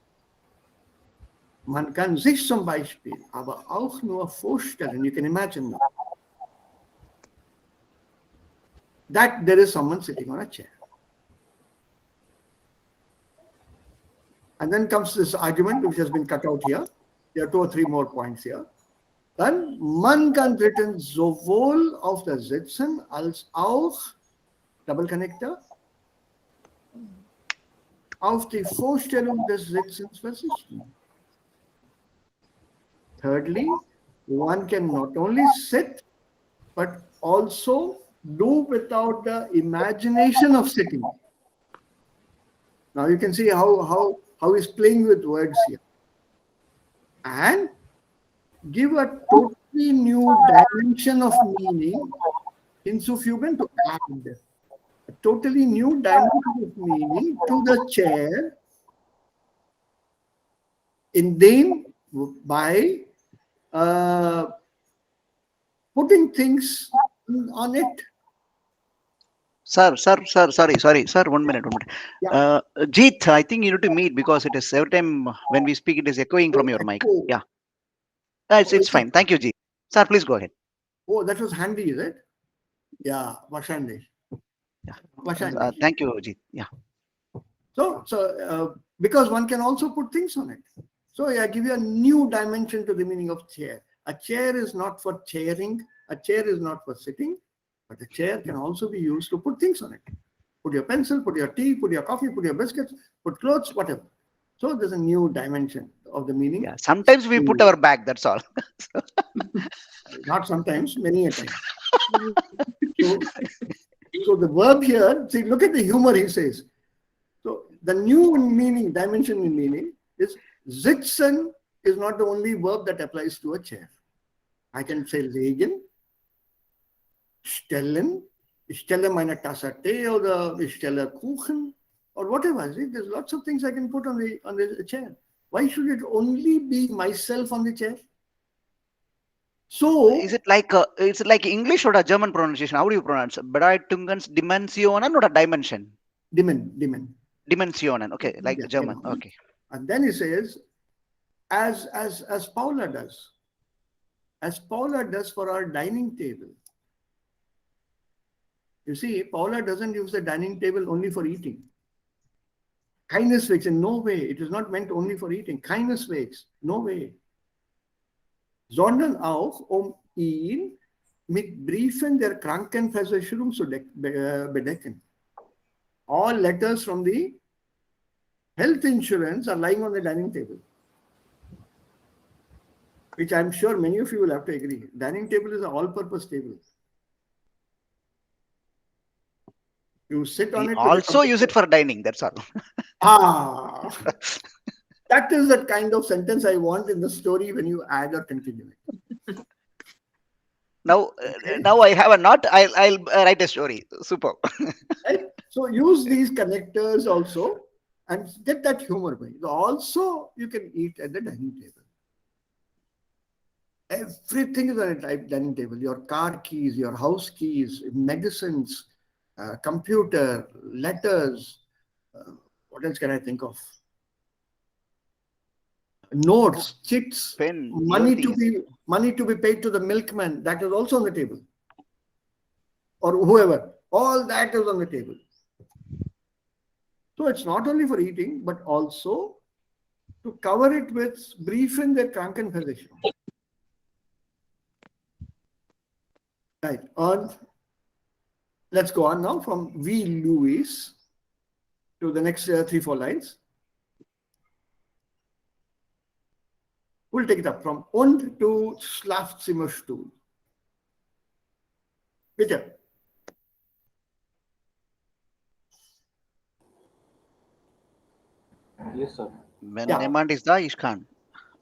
Man kann sich zum Beispiel aber auch nur vorstellen, you can imagine now, that there is someone sitting on a chair. And then comes this argument which has been cut out here. There are 2 or 3 more points here. Dann, man kann drittens sowohl auf das Sitzen als auch, Double Connector, auf die Vorstellung des Sitzens verzichten. Thirdly, one can not only sit, but also do without the imagination of sitting. Now you can see how he's playing with words here. And give a totally new dimension of meaning hinzufügen, to add a totally new dimension of meaning to the chair, in then by putting things on it. Sir, sorry, sir, 1 minute. Yeah. Jeet, I think you need to meet because it is every time when we speak, it is echoing from your mic. Echo. Yeah. It's fine. Thank you, Jeet. Sir, please go ahead. Oh, that was handy, is it? Yeah, wahrscheinlich. Yeah. Wahrscheinlich. Thank you, Jeet. Yeah. So because one can also put things on it. So I give you a new dimension to the meaning of chair. A chair is not for chairing. A chair is not for sitting. But a chair can also be used to put things on it. Put your pencil, put your tea, put your coffee, put your biscuits, put clothes, whatever. So there's a new dimension of the meaning. Yeah. Sometimes we put our bag, that's all. Not sometimes, many a time. So the verb here, see, look at the humor he says. So the new meaning, dimension in meaning is sitzen is not the only verb that applies to a chair. I can say legen, stellen, ich stelle meine Tasse Tee oder ich stelle Kuchen or whatever. See, there's lots of things I can put on the chair. Why should it only be myself on the chair? So is it like English or a German pronunciation? How do you pronounce? Bedeutungens Dimensionen or a dimension? Dimensionen. Okay, like yeah, German. Yeah. Okay. And then he says, as Paula does. As Paula does for our dining table. You see, Paula doesn't use the dining table only for eating. Keineswegs, in no way. It is not meant only for eating. Keineswegs, no way. sondern auch ihn mit Briefen der Krankenversicherung zu bedecken. All letters from the health insurance are lying on the dining table, which I'm sure many of you will have to agree. Dining table is an all-purpose table. You sit on We it. also use it for dining. That's all. That is the kind of sentence I want in the story when you add or continue it. Now I have a knot. I'll write a story. Super. Right? So use these connectors also and get that humor going. Also, you can eat at the dining table. Everything is on a dining table. Your car keys, your house keys, medicines, computer, letters. What else can I think of? Notes, chits, Pen, money to be paid to the milkman. That is also on the table. Or whoever. All that is on the table. So it's not only for eating, but also to cover it with Briefen der Krankenversicherung. Right. Let's go on now from V. Lewis to the next 3-4 lines. We'll take it up from und to Schlafzimmerstuhl. Bitte. Yes, sir. When demand is da, Ishkan.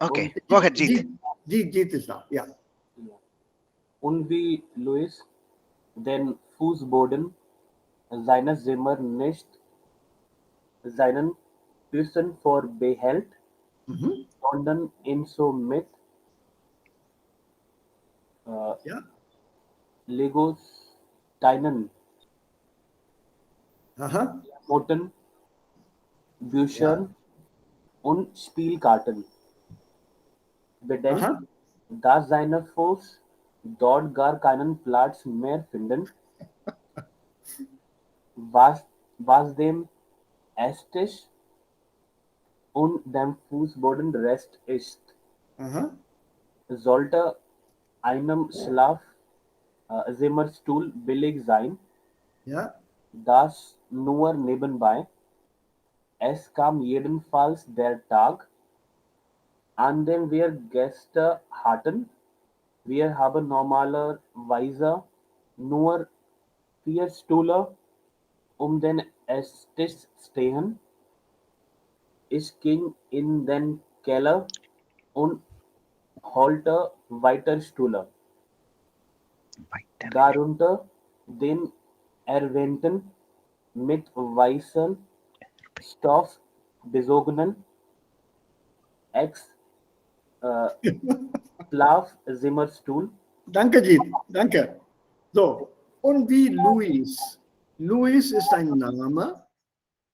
Okay, Und go ahead, Jeet. Jeet is da, yeah. Und wie Louis, den Fußboden seines Zimmers nicht seinen Füßen vorbehält, sondern ihn somit Legosteinen, Motten, Büchern und Spielkarten bedeckt, da seine Fuß dort gar keinen Platz mehr finden, was dem Esstisch und dem Fußboden Rest ist. Sollte einem Schlafzimmerstuhl billig sein, das nur nebenbei. Es kam jedenfalls der Tag, an dem wir Gäste hatten. Wir haben normalerweise nur 4 Stühle den Esstisch stehen. Ich ging in den Keller und holte weitere Stühle. Darunter den erwähnten mit weißem Stoff besogenen Schlafzimmerstuhl. Danke, Jeet. Danke. So, und wie Louis. Louis ist ein Name,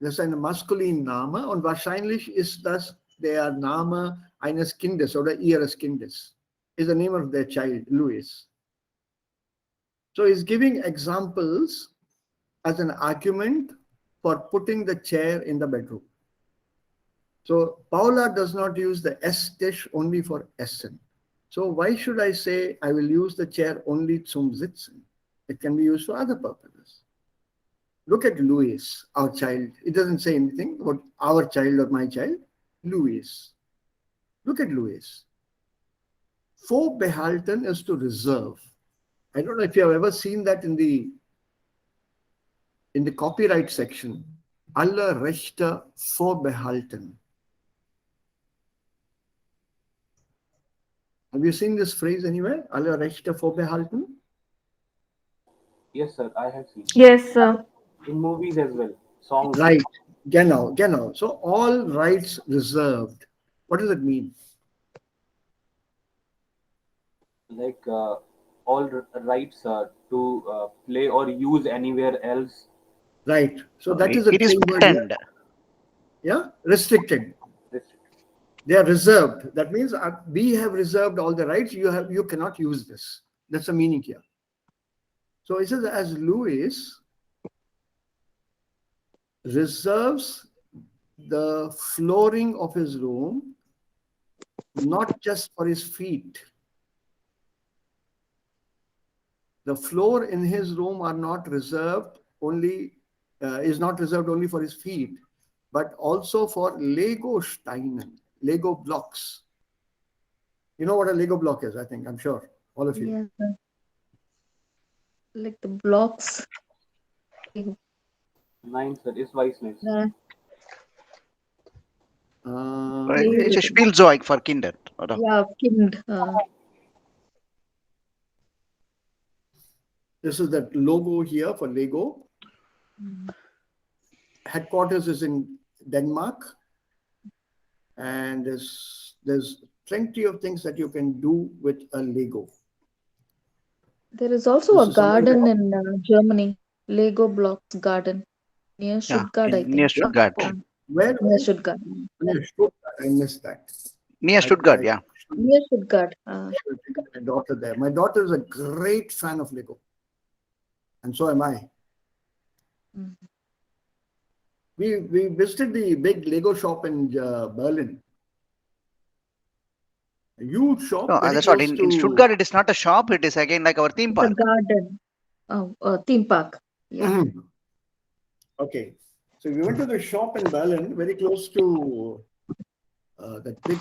das ist ein Maskulinname und wahrscheinlich ist das der Name eines Kindes oder ihres Kindes. Is the name of their child, Louis. So he's giving examples as an argument for putting the chair in the bedroom. So Paula does not use the Esstisch only for Essen. So why should I say I will use the chair only zum Sitzen? It can be used for other purposes. Look at Louis, our child. It doesn't say anything about our child or my child. Louis. Look at Louis. Vorbehalten is to reserve. I don't know if you have ever seen that in the copyright section. Alle Rechte vorbehalten. Have you seen this phrase anywhere? Alle Rechte vorbehalten? Yes, sir, I have seen. Yes, sir. In movies as well. Songs. Right. Genau. So all rights reserved. What does it mean? Like all rights to play or use anywhere else. Right. So that is a it is patented. Yeah, restricted. They are reserved. That means we have reserved all the rights. You cannot use this. That's the meaning here. So it says as Louis reserves the flooring of his room, not just for his feet, the floor in his room are not reserved only, is not reserved only for his feet, but also for Lego Steinen, Lego blocks. You know what a Lego block is, I think, I'm sure, all of you. Yeah, sir. Like the blocks. Nine, sir. Is vice nice. Yeah. It's a Spielzeug for Kinder. Oder? Yeah, kind. This is that logo here for Lego. Headquarters is in Denmark. And there's plenty of things that you can do with a Lego. There is also This a is something garden that- in Germany, Lego Blocks Garden near Stuttgart, I think. Near Stuttgart. Where? Near Stuttgart. Near Stuttgart. I missed that. Near Stuttgart, yeah. Near Stuttgart. I should take my daughter there. My daughter is a great fan of Lego. And so am I. Mhm. We visited the big Lego shop in Berlin. A huge shop. No, very that's what. close In Stuttgart, it is not a shop. It is again like our theme It's a park. garden. Oh, a theme park. Yeah. Mhm. Okay. So we went to the shop in Berlin, very close to that big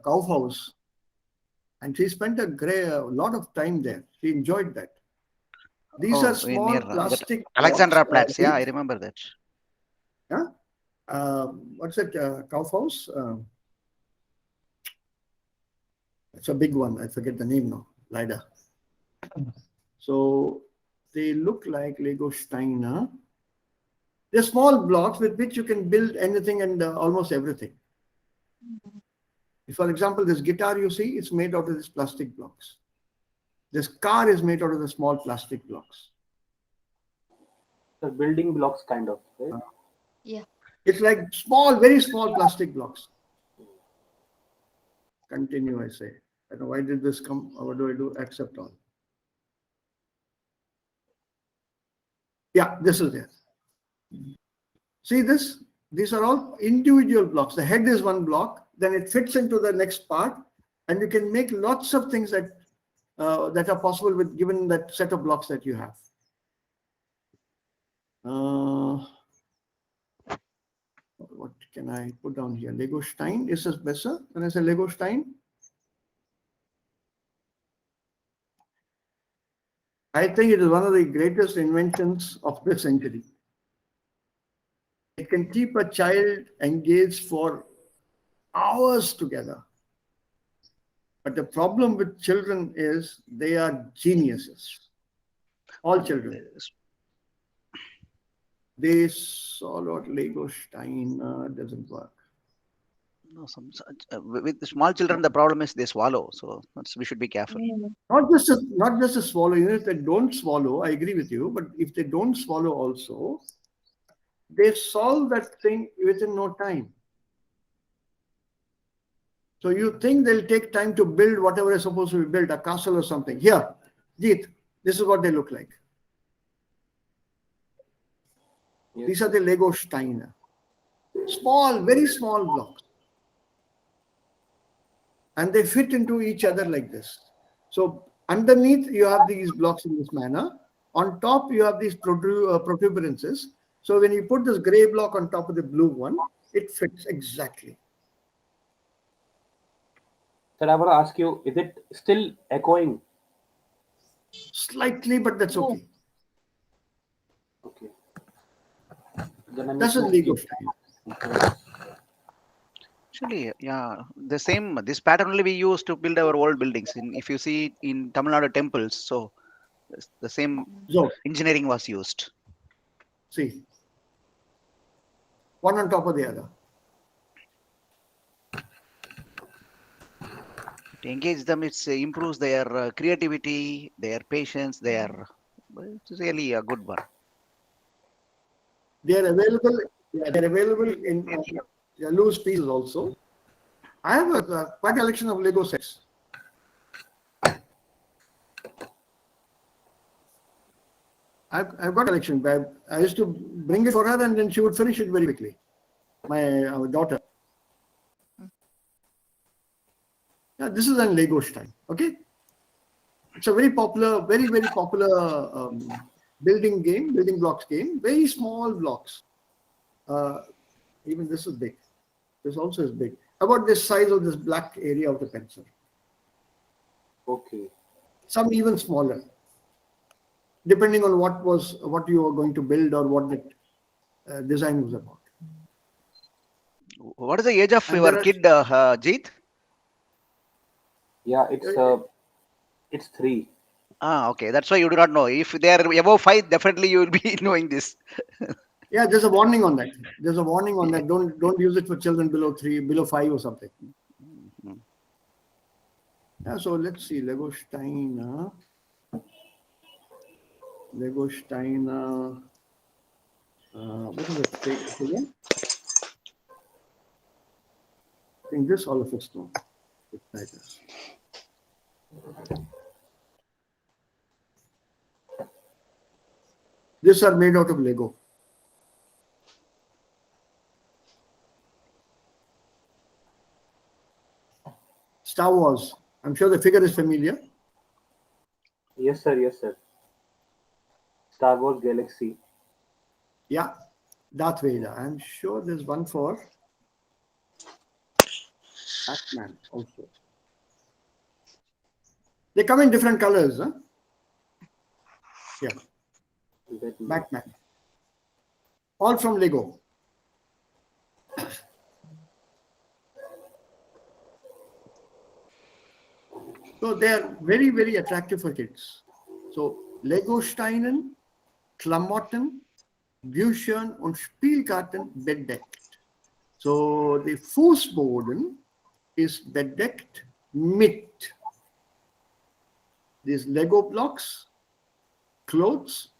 Kaufhaus. And she spent a lot of time there. She enjoyed that. These are small near plastic Alexandra blocks, Platz. Yeah, I remember that. Yeah. What's it? Kaufhaus? It's a big one. I forget the name now. Leider. So they look like Lego Steiner. They're small blocks with which you can build anything and almost everything. For example, this guitar you see, it's made out of these plastic blocks. This car is made out of the small plastic blocks. The building blocks kind of, right? Yeah. It's like small, very small plastic blocks. Continue, I say. I don't know why did this come? What do I do? Accept all. Yeah, this is it. See this? These are all individual blocks. The head is one block, then it fits into the next part, and you can make lots of things that that are possible with given that set of blocks that you have. What can I put down here? Lego Stein. Is this better when I say Lego Stein? I think it is one of the greatest inventions of the century. It can keep a child engaged for hours together. But the problem with children is they are geniuses. All children. They swallow Lego Stein. Doesn't work. No, with the small children, the problem is they swallow. So we should be careful. Not just a swallow. Even if they don't swallow, I agree with you. But if they don't swallow also, they solve that thing within no time. So you think they'll take time to build whatever is supposed to be built, a castle or something. Here, Jeet, this is what they look like. Yes. These are the Lego Steiner. Small, very small blocks. And they fit into each other like this. So underneath you have these blocks in this manner. On top you have these protuberances. So when you put this gray block on top of the blue one, it fits exactly. Sir, I want to ask you, is it still echoing? Slightly, but that's okay. Okay. That's a Lego Steiner. Actually, yeah, this pattern only we use to build our old buildings. If you see in Tamil Nadu temples, so the same engineering was used. See, one on top of the other. To engage them, it improves their creativity, their patience. It's really a good one. They are available. They're available in loose pieces also. I have quite a collection of Lego sets. I've got a collection. I used to bring it for her, and then she would finish it very quickly. Our daughter. Yeah, this is a Lego Stein. Okay. It's a very popular, very popular building blocks game. Very small blocks. Even this is big. This also is big. About this size of this black area of the pencil. Okay. Some even smaller, depending on what you are going to build or what the design was about. What is the age of your kid, Jeet? Yeah, it's 3. Okay. That's why you do not know. If they are above 5, definitely you will be knowing this. Yeah, there's a warning on that. There's a warning on that. Don't use it for children below 3, below 5 or something. Yeah, so let's see. Lego Steiner. What is it again? I think this all of us know. These are made out of Lego. Star Wars. I'm sure the figure is familiar. Yes, sir. Yes, sir. Star Wars Galaxy. Yeah, Darth Vader. I'm sure there's one for Batman also. They come in different colors, huh? Yeah. Batman. All from Lego. So they are very attractive for kids. So Lego Steinen, Klamotten, Büchern und Spielkarten bedeckt. So the Fußboden is bedeckt mit these Lego blocks, clothes,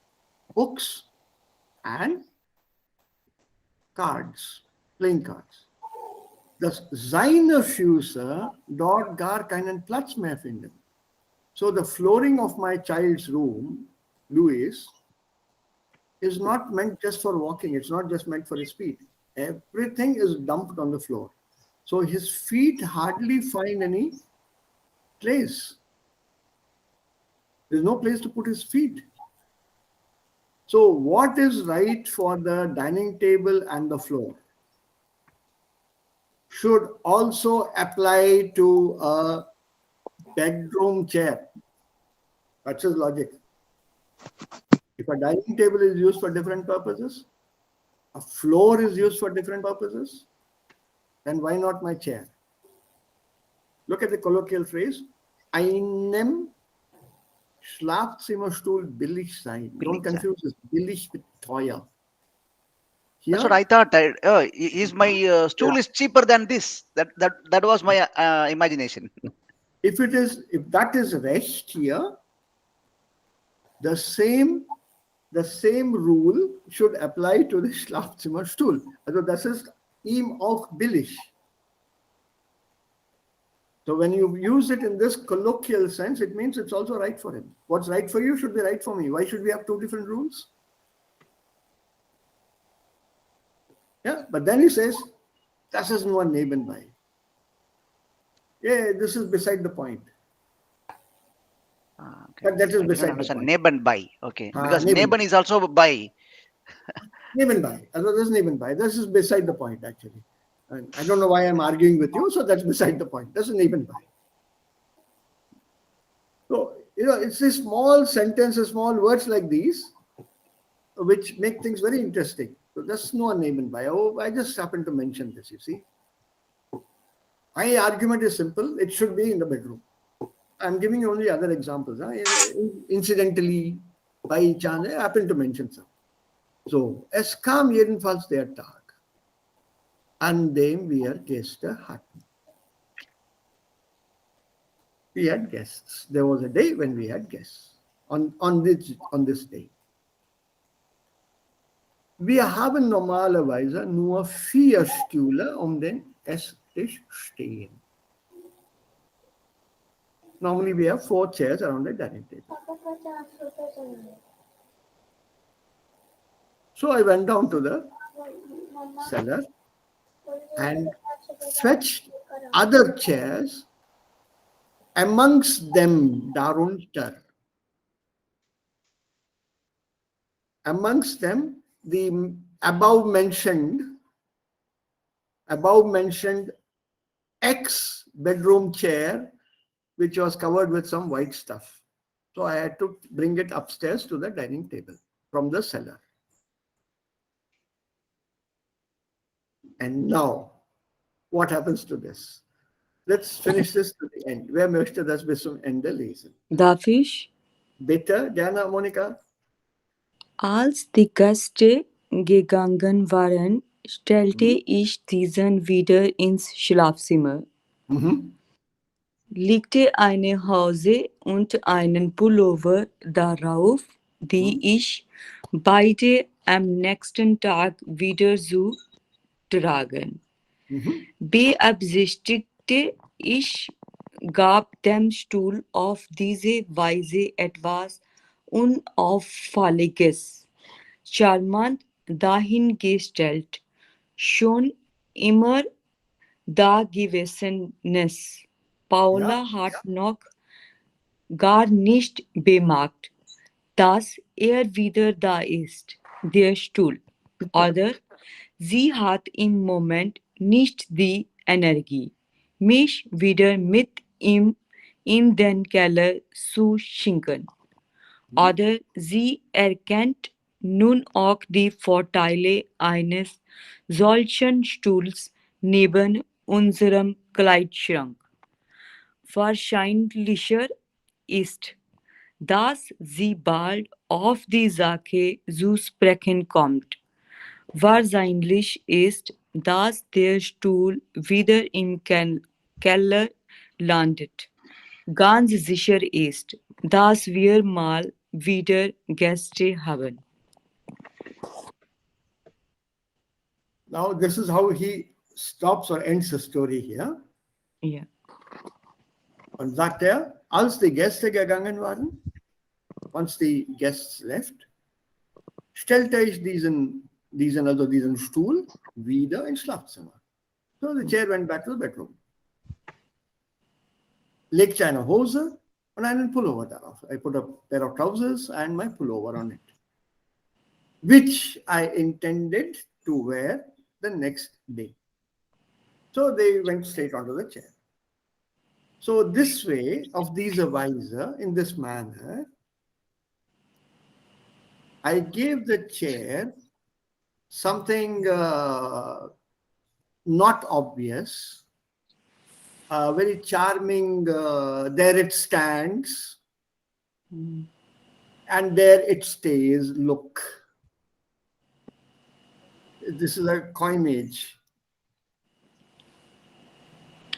books, and cards, playing cards. Seine Füße dort gar keinen Platz mehr finden. So the flooring of my child's room, Louis, is not meant just for walking. It's not just meant for his feet. Everything is dumped on the floor. So his feet hardly find any place. There's no place to put his feet. So what is right for the dining table and the floor should also apply to a bedroom chair. That's his logic. If a dining table is used for different purposes, a floor is used for different purposes, then why not my chair? Look at the colloquial phrase, einem Schlafzimmerstuhl billig sein. Don't confuse this billig with teuer. Here, that's what I thought. Is my stool is cheaper than this? That was my imagination. If that is rest here, the same rule should apply to the Schlafzimmerstuhl. Also das ist ihm auch billig. So when you use it in this colloquial sense, it means it's also right for him. What's right for you should be right for me. Why should we have two different rules? Yeah, but then he says, das ist nur nebenbei. Yeah, this is beside the point. Okay. But that is beside the point. Nebenbei. Okay. Because neben is also by. Nebenbei. Also this is nebenbei. This is beside the point actually. And I don't know why I'm arguing with you, so that's beside the point. That's nebenbei. So, it's these small sentences, small words like these, which make things very interesting. So that's no nebenbei. Oh, I just happened to mention this, you see. My argument is simple. It should be in the bedroom. I'm giving you only other examples. Incidentally, by chance, I happen to mention some. So, es kam jedenfalls der Tag, an dem wir Gäste hatten. We had guests. There was a day when we had guests. On this day. Wir haben normalerweise nur 4 Stühle den Esstisch stehen. Normally we have 4 chairs around the dining table. So I went down to the cellar and fetched other chairs amongst them darunter. Amongst them, the above mentioned X bedroom chair, which was covered with some white stuff. So I had to bring it upstairs to the dining table from the cellar. And now, what happens to this? Let's finish this to the end. Wer möchte das bis zum Ende lesen? Darf ich? Bitte, Diana, Monika. Als die Gäste gegangen waren, stellte ich diesen wieder ins Schlafzimmer, legte eine Hose und einen Pullover darauf, die ich beide am nächsten Tag wieder zu tragen. Beabsichtigte ich, gab dem Stuhl auf diese Weise etwas Unauffälliges, charmant dahingestellt, schon immer Dagewesenes. Paula hat noch gar nicht bemerkt, dass wieder da ist, der Stuhl. Oder sie hat im Moment nicht die Energie, mich wieder mit ihm in den Keller zu schicken. Oder sie erkennt nun auch die Vorteile eines solchen Stuhls neben unserem Kleiderschrank. Wahrscheinlicher ist, dass sie bald auf die Sache zu sprechen kommt. Wahrscheinlich ist, dass der Stuhl wieder im Keller landet. Ganz sicher ist, dass wir mal wieder Gäste haben. Now, this is how he stops or ends the story here. Ja. Und sagt er, als die Gäste gegangen waren, once the guests left, stellte ich diesen Stuhl wieder ins Schlafzimmer. So the chair went back to the bedroom. Legte eine Hose und einen Pullover darauf. I put a pair of trousers and my pullover on it, which I intended to wear the next day. So they went straight onto the chair. So this way, of these advisor, in this manner, I gave the chair something not obvious, very charming, there it stands, and there it stays, look. This is a coinage.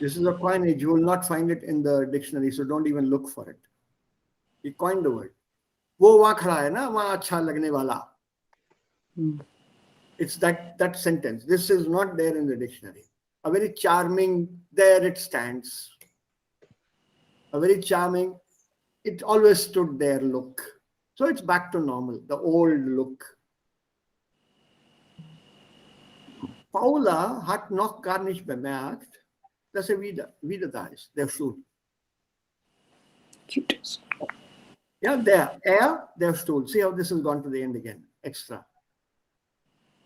This is a coinage. You will not find it in the dictionary, so don't even look for it. He coined the word. वो वहाँ खड़ा है ना, वहाँ अच्छा लगने वाला. It's that sentence. This is not there in the dictionary. A very charming, there it stands. A very charming, it always stood there, look. So it's back to normal, the old look. Paula hat noch gar nicht bemerkt, dass wieder da ist, der Stuhl. Cute. Yeah, der Stuhl. See how this has gone to the end again, extra.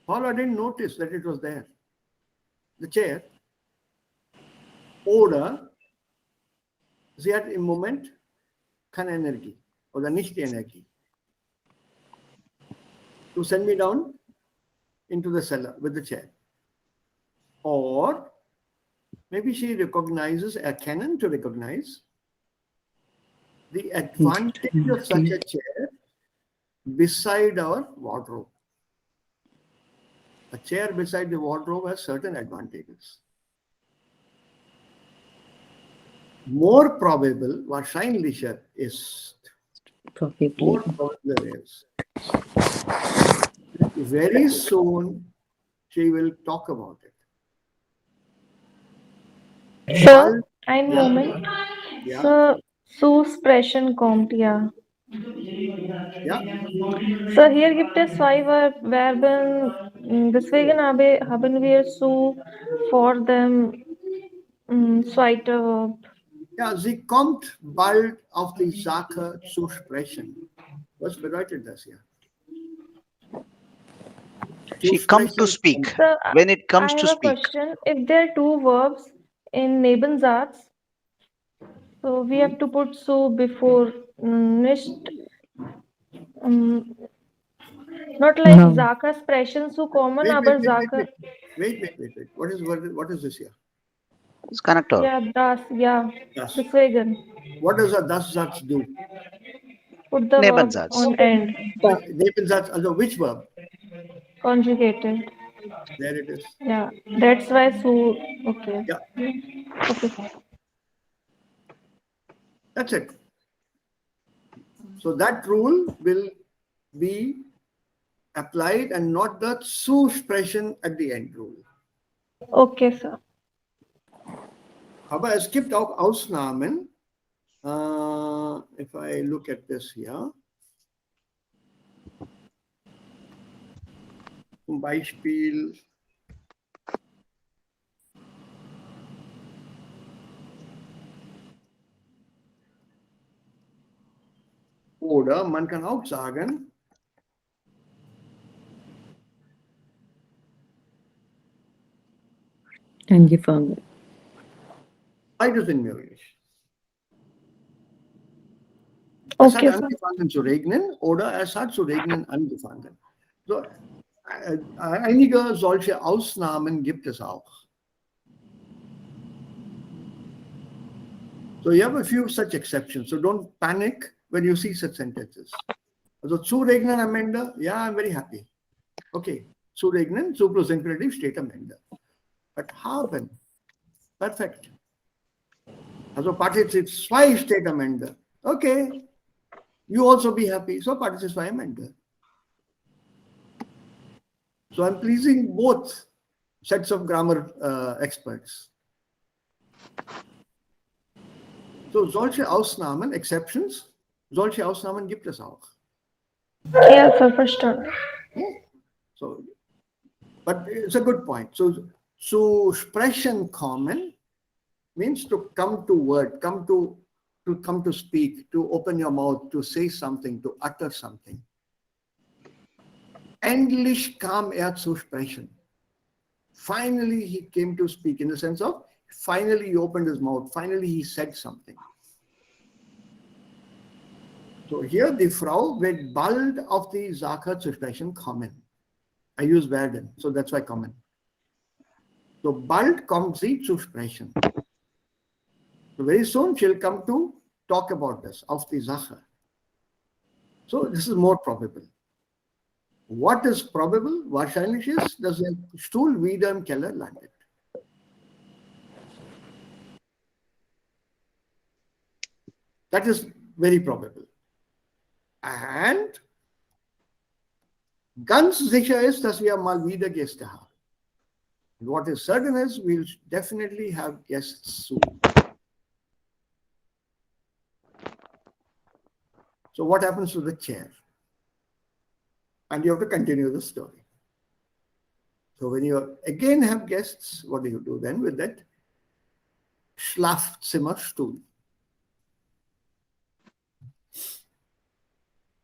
Paula didn't notice that it was there. The chair. Oder sie hat im Moment keine Energie oder nicht die Energie to send me down into the cellar with the chair. Or maybe she recognizes, can to recognize the advantage of such a chair beside our wardrobe. A chair beside the wardrobe has certain advantages. More probable, wahrscheinlicher ist, more probable is, very soon she will talk about it. Sir, ein Moment. Ja. Sir, Zusprechen kommt, ja. Ja. Sir, hier gibt es zwei Verben, deswegen haben wir zu vor dem zweiten Verb. Ja, sie kommt bald auf die Sache zu sprechen. Was bedeutet das hier? She come to speak. So, When it I comes have to a speak. question. If there are two verbs in Nebensatz, so we have to put so before nicht. Um, Not like No. Zaka expression so common, Wait, aber Zaka. wait. What is this here? It's connector. Yeah, das, yeah. Das. Deswegen. What does a das Satz do? Put the verb Nebensatz. on end. Nebensatz, also which verb? Conjugated. There it is. Yeah. That's why so. Okay. Yeah, Okay. that's it. So that rule will be applied and not the Zusprechen at the end rule. Okay, sir. Aber es gibt auch Ausnahmen. If I look at this here. Zum Beispiel oder man kann auch sagen, Angefangen. beides sind möglich. Es hat Okay, sir. angefangen zu regnen oder es hat zu regnen angefangen. So, einige solche Ausnahmen gibt es auch. So you have a few such exceptions. So don't panic when you see such sentences. Also zu regnen am Ende, yeah, I'm very happy. Okay, zu regnen, zu plus infinitive steht am Ende. But haben, perfekt. Also Partizip 2 steht am Ende. Okay, you also be happy. So Partizip 2 am Ende. So I'm pleasing both sets of grammar experts. So solche Ausnahmen, exceptions, solche Ausnahmen gibt es auch. Yeah, sir, verstanden. So, but it's a good point. So, zu sprechen kommen means to come to word, come to speak, to open your mouth, to say something, to utter something. Endlich kam zu sprechen. Finally, he came to speak in the sense of finally he opened his mouth. Finally, he said something. So hier, die Frau wird bald auf die Sache zu sprechen kommen. I use werden, so that's why kommen. So bald kommt sie zu sprechen. So very soon she'll come to talk about this, auf die Sache. So this is more probable. What is probable? Wahrscheinlich ist, dass der Stuhl wieder im Keller landet. That is very probable. And ganz sicher ist, dass wir mal wieder Gäste haben. What is certain is we'll definitely have guests soon. So what happens to the chair? And you have to continue the story. So when you again have guests, what do you do then with that Schlafzimmerstuhl?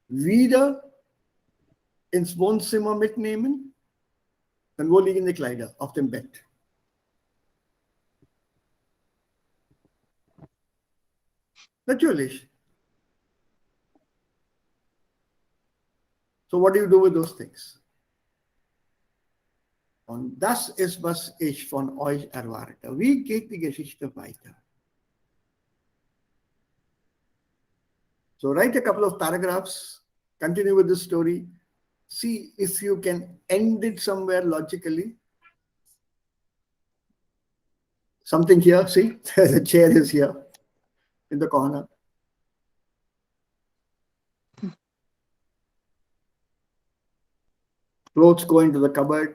Wieder ins Wohnzimmer mitnehmen. Dann wo liegen die Kleider? Auf dem Bett. Natürlich. So what do you do with those things? Und das ist, was ich von euch erwarte. Wie geht die Geschichte weiter? So write a couple of paragraphs, continue with the story, see if you can end it somewhere logically. Something here, see, the chair is here in the corner. Clothes go into the cupboard.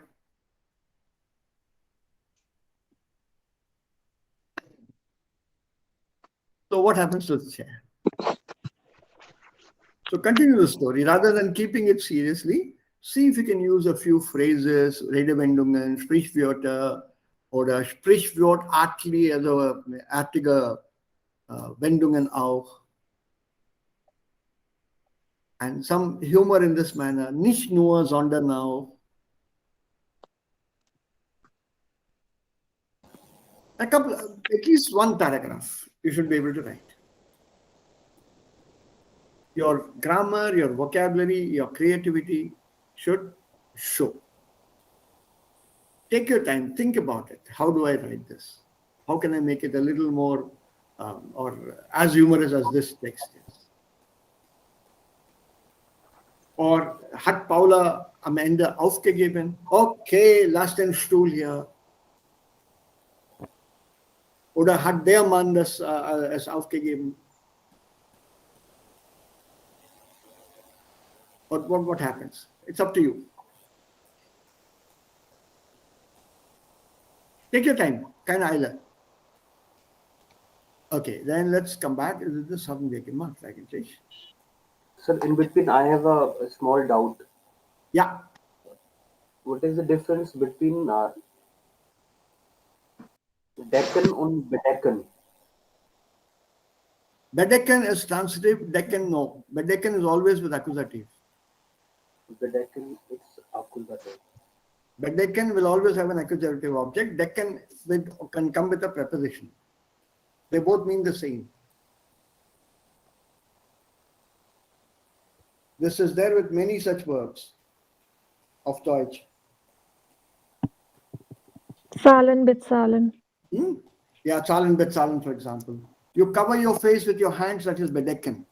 So what happens to the chair? So continue the story. Rather than keeping it seriously, see if you can use a few phrases, Redewendungen, Sprichwörter oder Sprichwortartli, also artige Wendungen auch. And some humor in this manner, nicht nur, sondern auch. A couple, at least one paragraph, you should be able to write. Your grammar, your vocabulary, your creativity should show. Take your time, think about it. How do I write this? How can I make it a little more or as humorous as this text is? Or hat Paula am Ende aufgegeben? Okay, lass den Stuhl hier. Oder hat der Mann es aufgegeben? What happens? It's up to you. Take your time, keine Eile. Okay, then let's come back. Das haben wir gemacht eigentlich. Sir, in between, I have a small doubt. Yeah. What is the difference between Deccan and Bedecken? Bedecken is transitive, Deccan no. Bedecken is always with accusative. Bedecken, it's accusative. Bedecken will always have an accusative object. Deccan can come with a preposition. They both mean the same. This is there with many such verbs of Deutsch. Zahlen, bezahlen. Yeah, zahlen, bezahlen, for example. You cover your face with your hands, that is bedecken.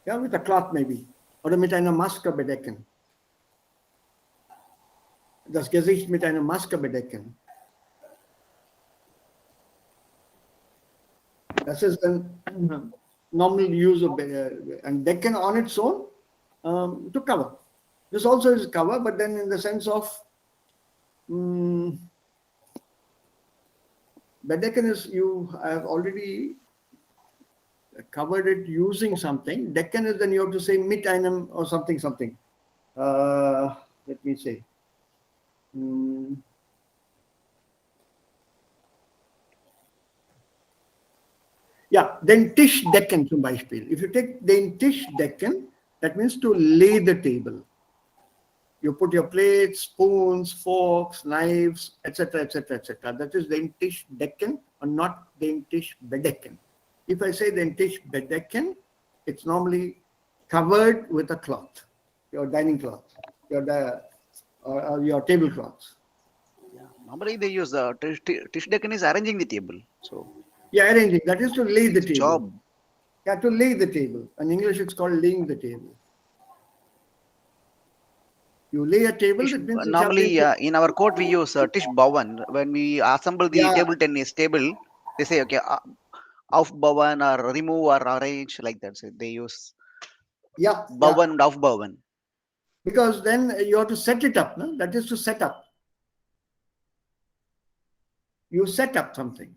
Yeah, with a cloth maybe. Oder mit einer Maske bedecken. Das Gesicht mit einer Maske bedecken. This is the normal use of and decken on its own to cover. This also is cover, but then in the sense of bedecken is I have already covered it using something. Decken is then you have to say mit einem or something. Let me say. Yeah, den Tisch decken zum Beispiel. If you take den Tisch decken, that means to lay the table. You put your plates, spoons, forks, knives, etc., etc., etc. That is den Tisch decken or not den Tisch bedecken. If I say den Tisch bedecken, it's normally covered with a cloth, your dining cloth, your tablecloths. Yeah, normally they use tisch decken is arranging the table. So yeah, arranging, that is to lay the table. Job. Yeah, to lay the table. In English, it's called laying the table. You lay a table. That means normally, in our court, we use tisch bauen. When we assemble the table tennis table, they say, okay, aufbauen or remove or arrange like that. So they use bauen and aufbauen. Because then you have to set it up. No? That is to set up. You set up something.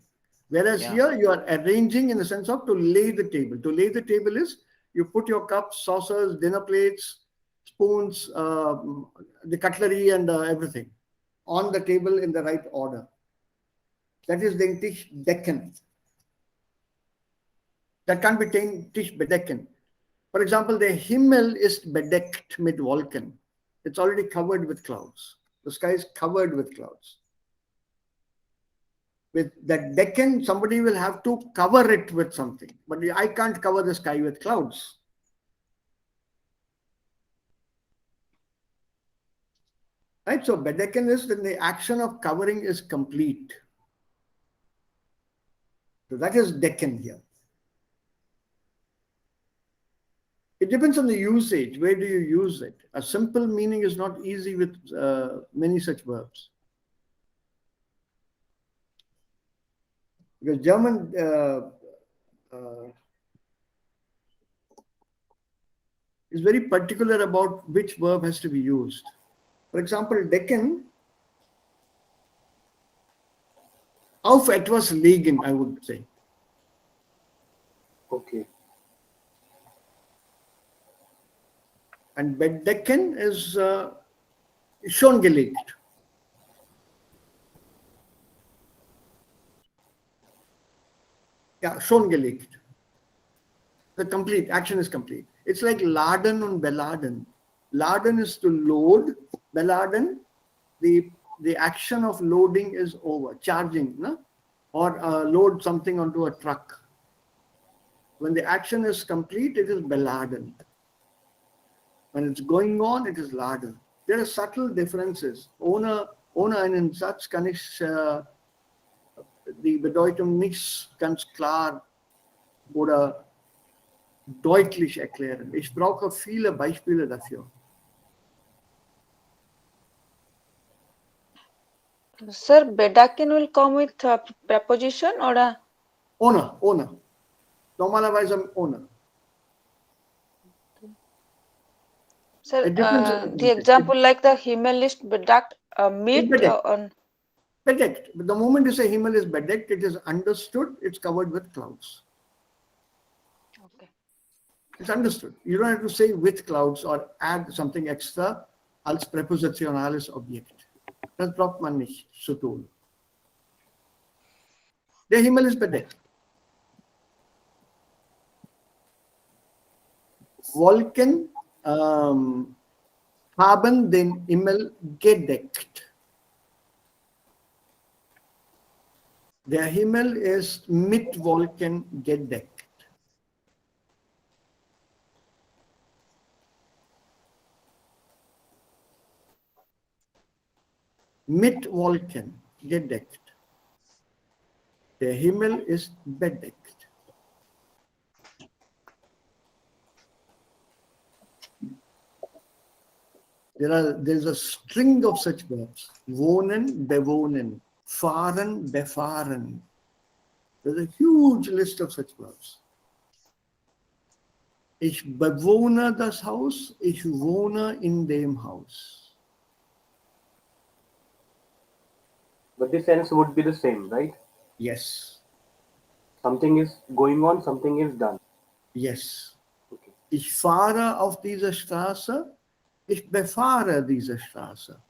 Whereas here you are arranging in the sense of to lay the table. To lay the table is you put your cups, saucers, dinner plates, spoons, the cutlery and everything on the table in the right order. That is den Tisch decken. That can't be den Tisch bedecken. For example, the Himmel ist bedeckt mit Wolken. It's already covered with clouds. The sky is covered with clouds. With that decken, somebody will have to cover it with something. But I can't cover the sky with clouds. Right? So bedecken is when the action of covering is complete. So that is decken here. It depends on the usage. Where do you use it? A simple meaning is not easy with many such verbs. Because German is very particular about which verb has to be used. For example, decken, auf etwas legen, I would say. Okay. And bedecken is schon gelegt. Yeah, schon gelegt. The complete action is complete. It's like laden and beladen. Laden is to load. Beladen, the action of loading is over. Charging, no? Or load something onto a truck. When the action is complete, it is beladen. When it's going on, it is laden. There are subtle differences. Ohne einen Satz kann ich die Bedeutung nicht ganz klar oder deutlich erklären. Ich brauche viele Beispiele dafür. Sir, bedakin will come with a preposition or a? Ohne. Normalerweise ohne. Sir, the example like the Himmel ist bedeckt, meet on. Bedeckt. The moment you say Himmel is bedeckt, it is understood, it's covered with clouds. Okay. It's understood. You don't have to say with clouds or add something extra als präpositionales Objekt. Das braucht man nicht zu tun. Der Himmel ist bedeckt. Wolken haben den Himmel gedeckt. Der Himmel ist mit Wolken gedeckt. Mit Wolken gedeckt. Der Himmel ist bedeckt. There's a string of such verbs. Wohnen, bewohnen. Fahren, befahren. There's a huge list of such verbs. Ich bewohne das Haus, ich wohne in dem Haus. But the sense would be the same, right? Yes. Something is going on, something is done. Yes. Okay. Ich fahre auf dieser Straße, ich befahre diese Straße.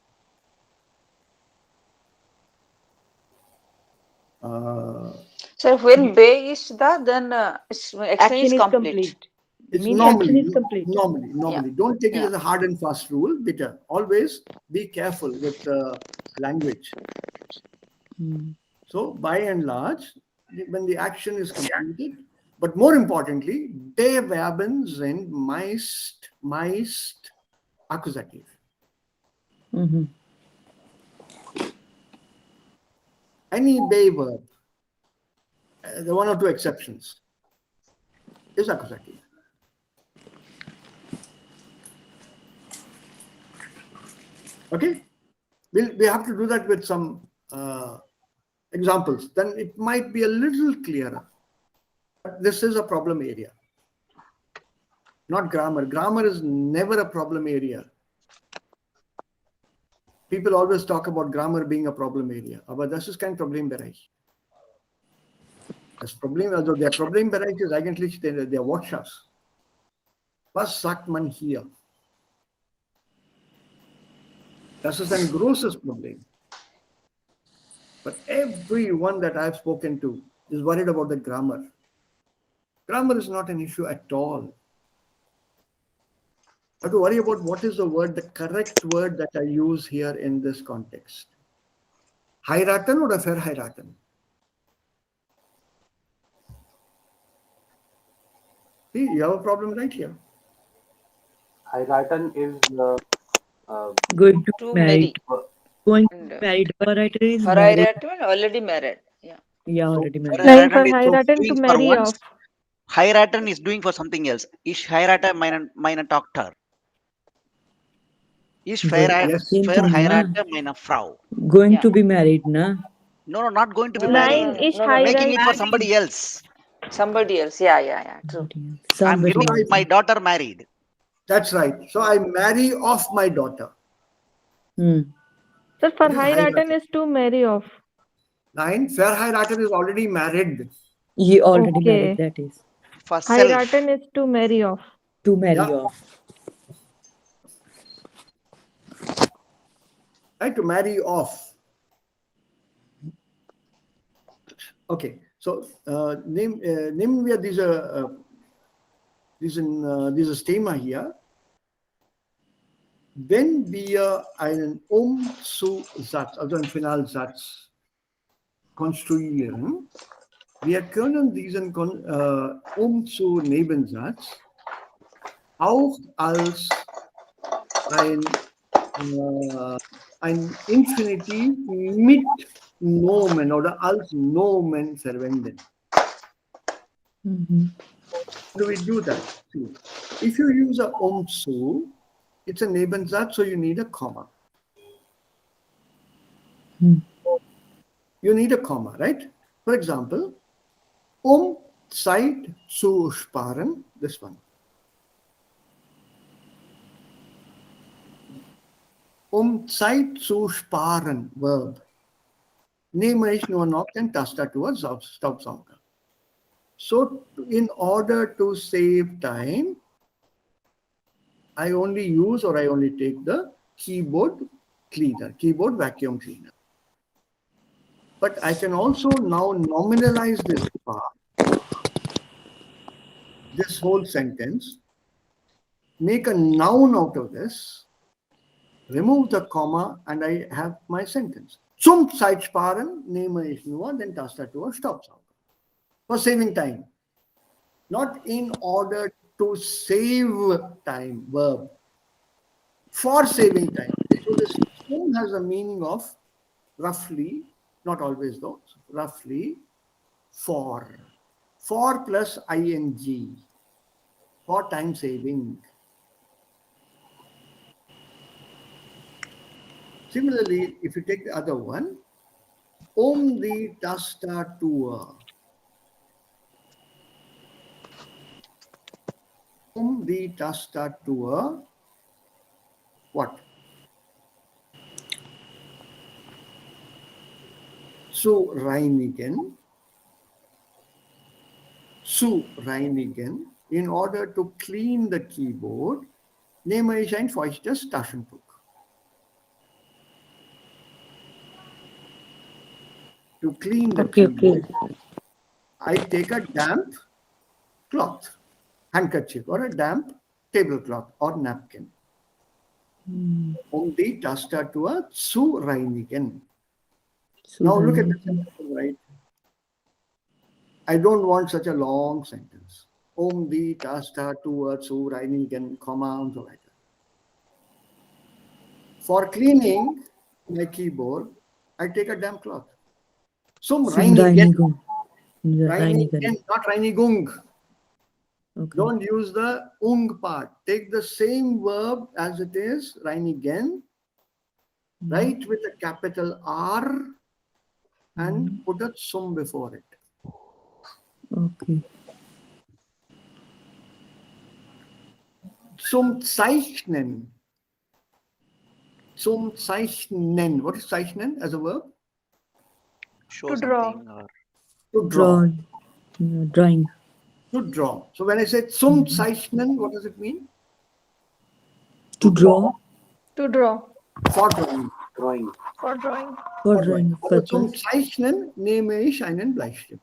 So when be is the, then action is complete. It's Means normally, action is complete. Normally. Yeah. Don't take it Yeah. as a hard and fast rule. Bitte. Always be careful with language. So by and large, when the action is completed, but more importantly, die Verben sind meist accusative. Any be verb, there are one or two exceptions, is accusative. Okay, we have to do that with some examples. Then it might be a little clearer. But this is a problem area, not grammar. Grammar is never a problem area. People always talk about grammar being a problem area, aber das ist kein Problembereich. Das Problem, also der Problembereich ist eigentlich der Wortschatz. Was sagt man hier? Das ist ein großes Problem. But everyone that I've spoken to is worried about the grammar. Grammar is not an issue at all. I have to worry about what is the word, the correct word that I use here in this context. Heiraten oder verheiraten? See, you have a problem right here. Heiraten is Going to To marry. marry. Going And, to marry. Verheiraten is married. Verheiratet, already married. Yeah. Yeah, So already married. Like verheiraten for is heiraten to doing for marry once. off. Heiraten is doing for something else. Ich heirate meine Tochter. Ich Yes. verheirate meine Frau. Going Yeah. to be married, na? No, not going to be No, married. Nein, ich Making it for heirate. somebody else. Somebody else. Yeah. True. I'm Somebody getting else. my daughter married. That's right. So I marry off my daughter. Sir, for It is heiraten heiraten. is to marry off. Nine, verheiraten is already married. He already Okay. married, that is. For self. Heiraten is to marry off. To marry Yeah. off. Right, to marry off. Okay. So name where these are these Thema hier. Wenn wir einen Umzusatz, also einen Finalsatz konstruieren, wir können diesen Umzu-Nebensatz auch als ein Infinitiv mit Nomen oder als Nomen verwenden. How do we do that? See, if you use a Umzu, it's a Nebensatz, so you need a comma. You need a comma, right? For example, Zeit zu sparen, this one. Zeit zu sparen, verb. Nehme ich nur noch den Tastatur Staubsauger. So, in order to save time, I only use or I only take the keyboard cleaner, keyboard vacuum cleaner. But I can also now nominalize this part, this whole sentence, make a noun out of this, remove the comma, and I have my sentence. Zum Zeitsparen nehme ich nur den Tastatur Staubsauger. For saving time. Not in order to save time, verb. For saving time. So this zum has a meaning of roughly, not always though, roughly for. For plus ing. For time saving. Similarly, if you take the other one, die Tastatur. Die Tastatur, what? Zu reinigen, in order to clean the keyboard, nehme ich ein feuchtes Taschentuch. To clean the keyboard, I take a damp cloth, handkerchief, or a damp tablecloth or napkin. Die Tastatur zu reinigen. Now look at the sentence, right? I don't want such a long sentence. Die Tastatur zu reinigen, comma, and so like that. For cleaning my keyboard, I take a damp cloth. Zum Reinigen. Reinigen, not Reinigung. Okay. Don't use the part. Take the same verb as it is, reinigen, write with a capital R and put a zum before it. Okay. Zum Zeichnen. Zum Zeichnen. What is Zeichnen as a verb? Show To draw. something or To draw. Drawing. To draw. So when I say zum Zeichnen, what does it mean? To draw. To draw. For drawing. Drawing. For drawing. For drawing Also zum purpose. Zeichnen nehme ich einen Bleistift.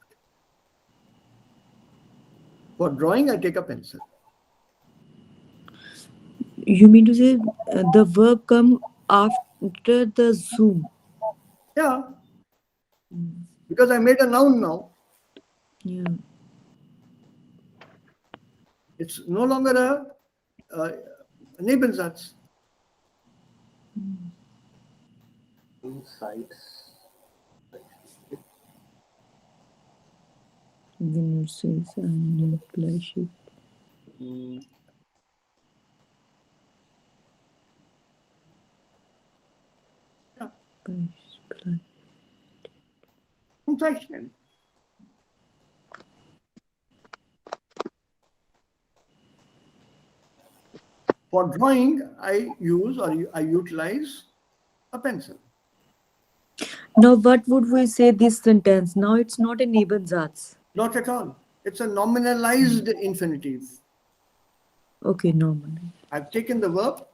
For drawing, I take a pencil. You mean to say the verb come after the zoom? Yeah. Because I made a noun now. Yeah. It's no longer a Nebensatz. Insights. Winner says and Bleistift. Zum Zeichnen. For drawing, I use or I utilize a pencil. Now, what would we say this sentence? Now, it's not a Nebensatz. Not at all. It's a nominalized infinitive. Okay, normal. I've taken the verb,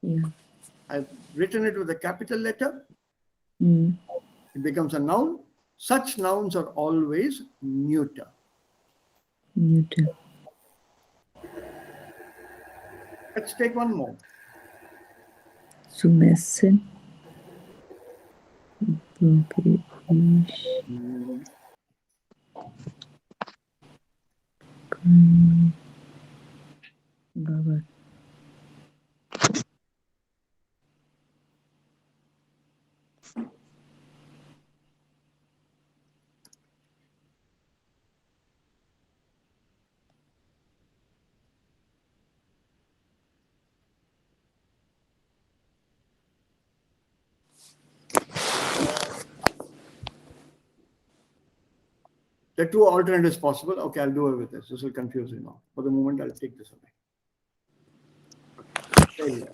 Yeah. I've written it with a capital letter. Mm. It becomes a noun. Such nouns are always neuter. Neuter. Let's take one more. Zum Essen. Okay. There are two alternatives possible. Okay, I'll do away with this. This will confuse you now. For the moment, I'll take this away. Failure.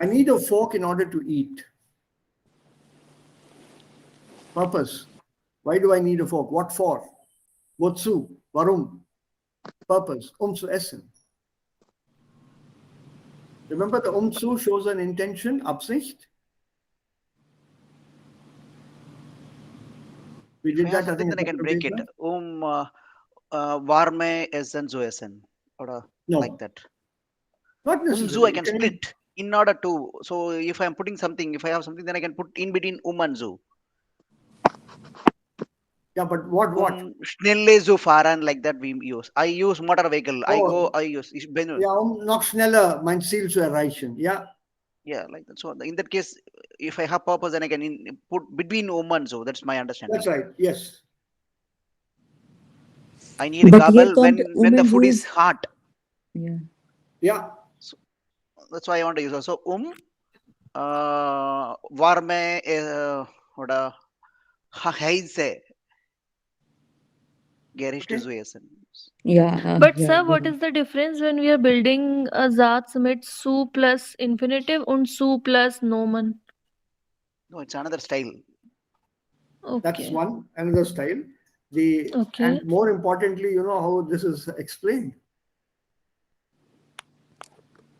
I need a fork in order to eat. Purpose. Why do I need a fork? What for? Wozu? Warum? Purpose. Zu essen. Remember, the zu shows an intention, Absicht. We did that. I think then I can break it. Warme essen zu essen. Or like that. Not necessarily. I can split in order to. So if I'm putting something, if I have something, then I can put in between and zu. Yeah, but what? Schnelle zu fahren, like that we use. I use motor vehicle. I use. Ja, noch schneller mein Ziel zu erreichen. Yeah. Yeah, like that. So in that case, if I have purpose, then I can put between and zu. That's my understanding. That's right. Yes. I need a gobble when the food is hot. Yeah. Yeah. So that's why I want to use also warme oder heiße Gericht zu essen. Yeah. But sir, what is the difference when we are building a Satz mit su plus infinitive and su plus nomen? No, it's another style. Okay. That's another style. And more importantly, you know how this is explained.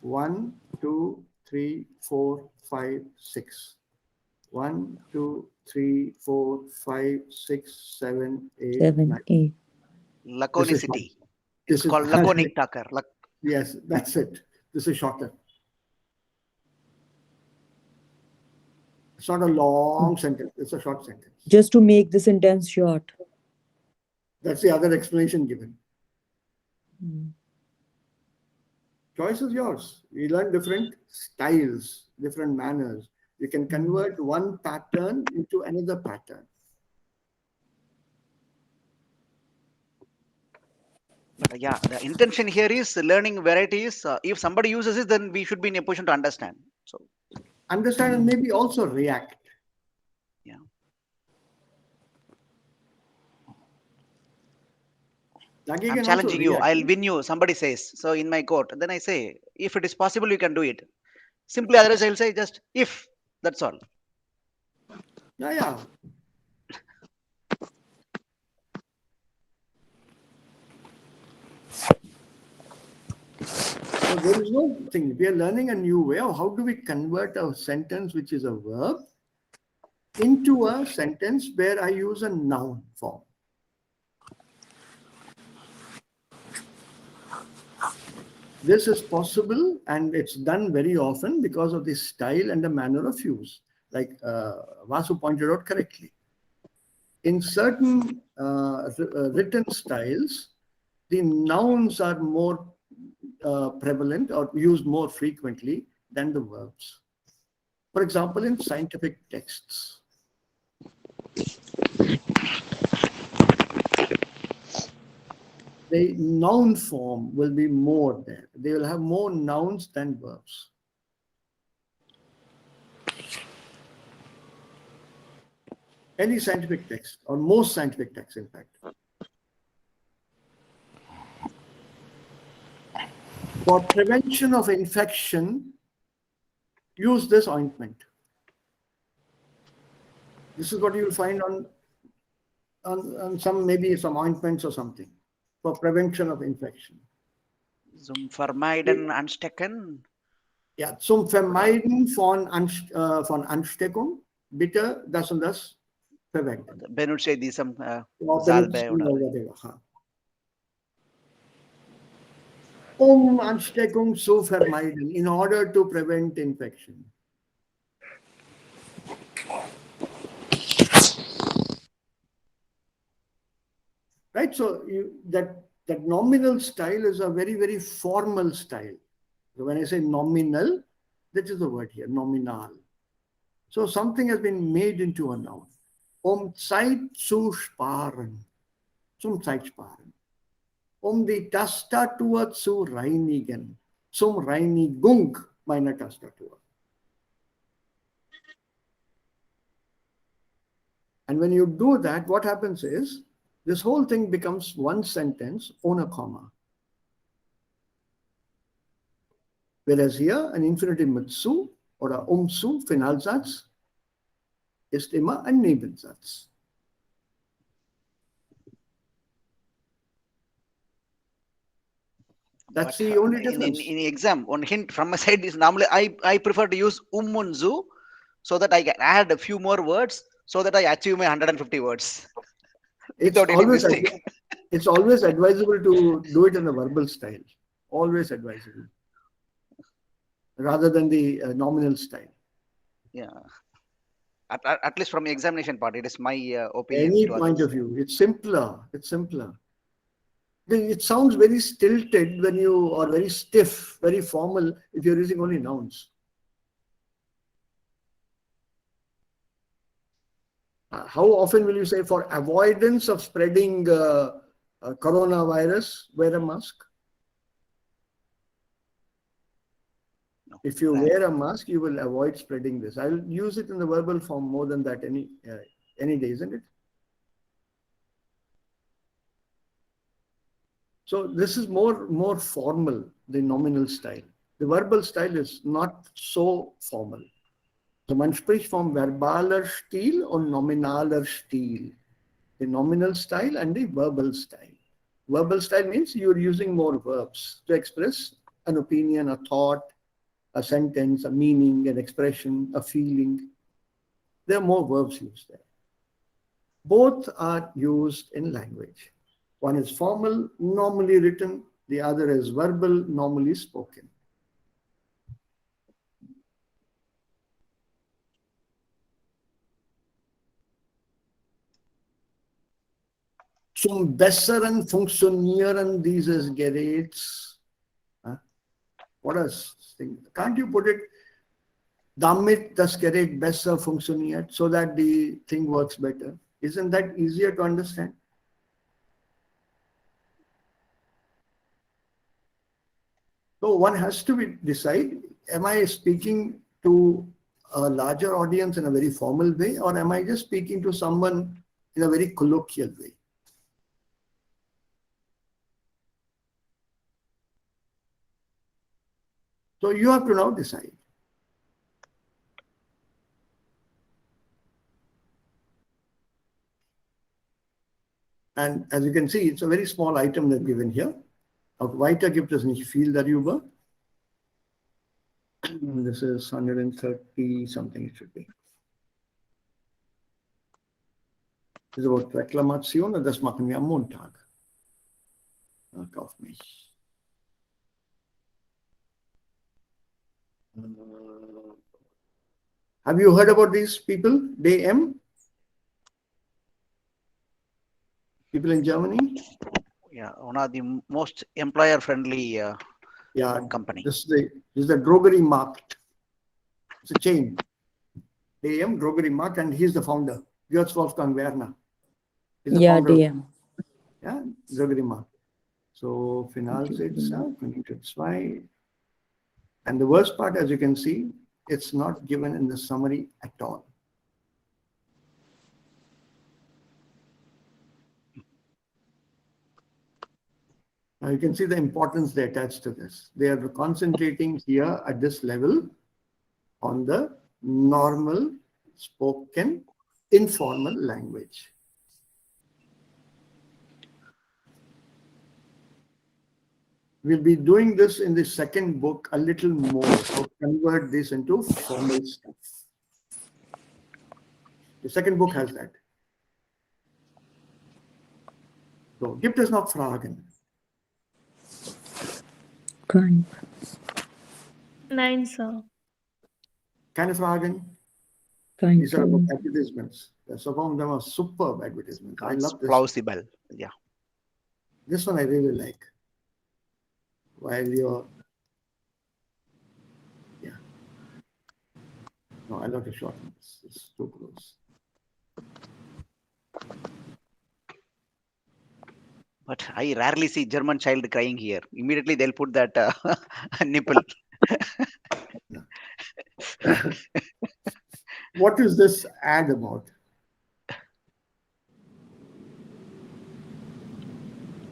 1, 2, 3, 4, 5, 6. 1, 2, 3, 4, 5, 6, 7, 8, 9. 8. Laconicity. It's called laconic talker. Yes, that's it. This is shorter. It's not a long sentence. It's a short sentence. Just to make the sentence short. That's the other explanation given. Choice is yours. We learn different styles, different manners. You can convert one pattern into another pattern. But yeah, the intention here is learning varieties. If somebody uses it, then we should be in a position to understand. So understand and maybe also react. Yeah. I'm challenging you. I'll win you. Somebody says so in my court. Then I say, if it is possible, you can do it. Simply, otherwise, I'll say just if. That's all. Yeah. So there is no thing. We are learning a new way of how do we convert a sentence which is a verb into a sentence where I use a noun form. This is possible and it's done very often because of the style and the manner of use, like Vasu pointed out correctly. In certain written styles, the nouns are more prevalent or used more frequently than the verbs. For example, in scientific texts. The noun form will be more there. They will have more nouns than verbs. Any scientific text, or most scientific texts, in fact. For prevention of infection, use this ointment. This is what you will find on some, maybe some ointments or something. For prevention of infection. Zum Vermeiden anstecken. Ja, zum Vermeiden von Ansteckung. bitter, das und das verwenden. Benutze diesem Or Salbe benutzt oder oder whatever. Ansteckung zu vermeiden, in order to prevent infection. Right, so that nominal style is a very, very formal style. So when I say nominal, that is the word here, nominal. So something has been made into a noun. Zeit zu sparen, zum Zeitsparen. Die Tastatur zu reinigen, zum Reinigung meiner Tastatur. And when you do that, what happens is, this whole thing becomes one sentence ohne Komma. Whereas here, ein Infinitiv mit zu oder zu, Finalsatz, ist immer ein Nebensatz. That's the only difference. In exam, one hint from my side is normally I prefer to use and zu, so that I can add a few more words so that I achieve my 150 words without any mistake. It's always advisable to do it in a verbal style. Always advisable. Rather than the nominal style. Yeah. At least from the examination part, it is my opinion. Any point of view, it's simpler. It's simpler. It sounds very stilted when you are very stiff, very formal if you're using only nouns. How often will you say, for avoidance of spreading coronavirus, wear a mask? No. If you wear a mask, you will avoid spreading this. I'll use it in the verbal form more than that any day, isn't it? So this is more formal, the nominal style. The verbal style is not so formal. So man spricht vom verbaler Stil und nominaler Stil. The nominal style and the verbal style. Verbal style means you're using more verbs to express an opinion, a thought, a sentence, a meaning, an expression, a feeling. There are more verbs used there. Both are used in language. One is formal, normally written. The other is verbal, normally spoken. Zum besseren Funktionieren dieses Geräts. What is thing? Can't you put it, damit das Gerät besser funktioniert, so that the thing works better? Isn't that easier to understand? So one has to decide, am I speaking to a larger audience in a very formal way, or am I just speaking to someone in a very colloquial way? So you have to now decide. And as you can see, it's a very small item they've given here. Weiter gibt es nicht viel darüber. This is 130 something it should be. This is about Reklamation und das machen wir am Montag. Kauf mich. Have you heard about these people? DM? People in Germany? Yeah, one of the most employer-friendly company. This is the Drogeriemarkt. It's a chain. DM, Drogeriemarkt, and he's the founder, Georg Wolfgang Werner. Yeah, DM. Yeah, Drogeriemarkt. So, Finalsitz, 22. And the worst part, as you can see, it's not given in the summary at all. Now you can see the importance they attach to this. They are concentrating here at this level on the normal, spoken, informal language. We'll be doing this in the second book a little more, to convert this into formal stuff. The second book has that. So, gibt es noch Fragen? Kein. Nein, sir. Keine Fragen? Kein. These are about advertisements. Some of them are superb advertisements. I love this. Plausible. Yeah. This one I really like. While you're, yeah. No, I'll have to shorten this. It's too close. But I rarely see German child crying here. Immediately they'll put that nipple. What is this ad about?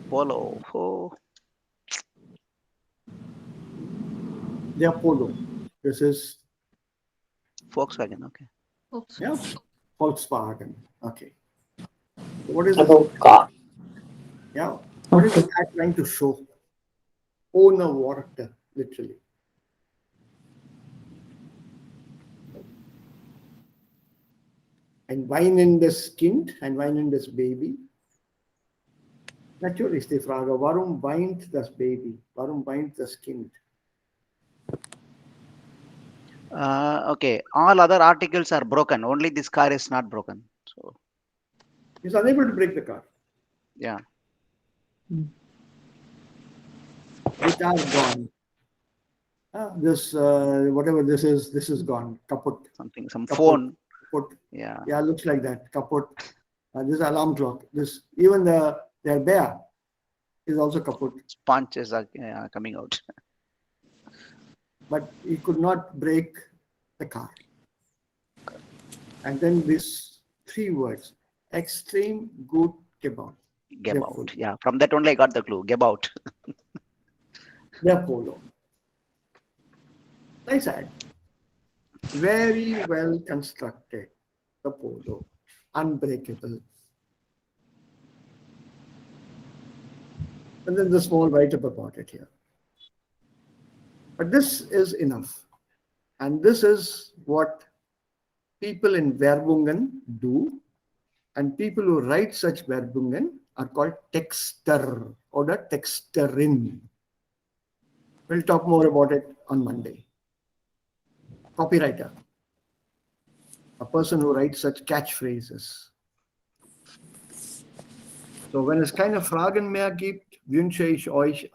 Polo. Oh. They are Polo. This is Volkswagen. Okay. yeah, Volkswagen. Okay. So what is About car. Yeah. What is the ad trying to show? Owner water, literally. And wine in das Kind, and wine in das Baby. Natürlich ist die Frage, warum weint das Baby? Warum weint das Kind? Okay. All other articles are broken. Only this car is not broken. So He's unable to break the car. yeah. Guitar gone. This whatever this is gone. Kaput. Something. Some Kaput. phone. Kaput. Yeah. Yeah, looks like that. Kaput. This alarm clock. This even their bear is also kaput. Sponges are coming out. But he could not break the car. And then these three words: extreme good kebab. Gebout. Yeah. From that only I got the clue. Gebout. They're Polo. Nice ad. Very well constructed. The Polo. Unbreakable. And then the small write-up about it here. But this is enough. And this is what people in Werbungen do. And people who write such Werbungen are called Texter or the Texterin. We'll talk more about it on Monday. Copywriter, a person who writes such catchphrases. So wenn es keine Fragen mehr gibt, wünsche ich euch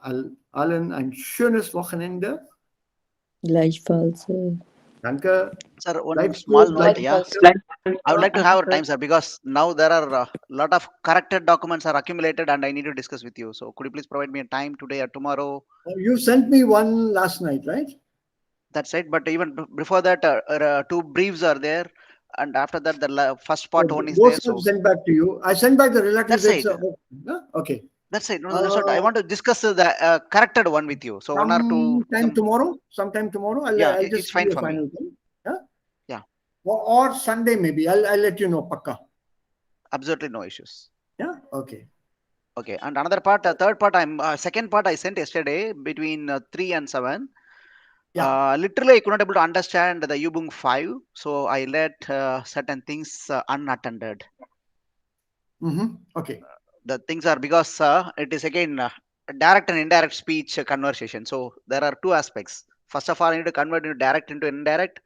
allen ein schönes Wochenende. Gleichfalls. Danke. Sir, one Bleib small gut, note, bleib yeah. safe. I would like to have a time, sir, because now there are a lot of corrected documents are accumulated and I need to discuss with you. So could you please provide me a time today or tomorrow? You sent me one last night, right? That's right. But even before that, two briefs are there. And after that, the first part one is there. Those So I've sent back to you. I sent back the relative that's dates. right. Okay. That's right. No, that's what I want to discuss the corrected one with you. So one or two. Sometime tomorrow. Yeah, I'll just it's fine give you a for me. final thing. Yeah. Yeah. Or Sunday maybe. I'll let you know. Pakka. Absolutely no issues. Yeah. Okay. Okay. And another part, third part, second part I sent yesterday between 3 and 7. Yeah. Literally, I could not able to understand the Ubung 5, so I let certain things unattended. Okay. The things are because it is again direct and indirect speech conversation. So there are two aspects. First of all, I need to convert into direct into indirect.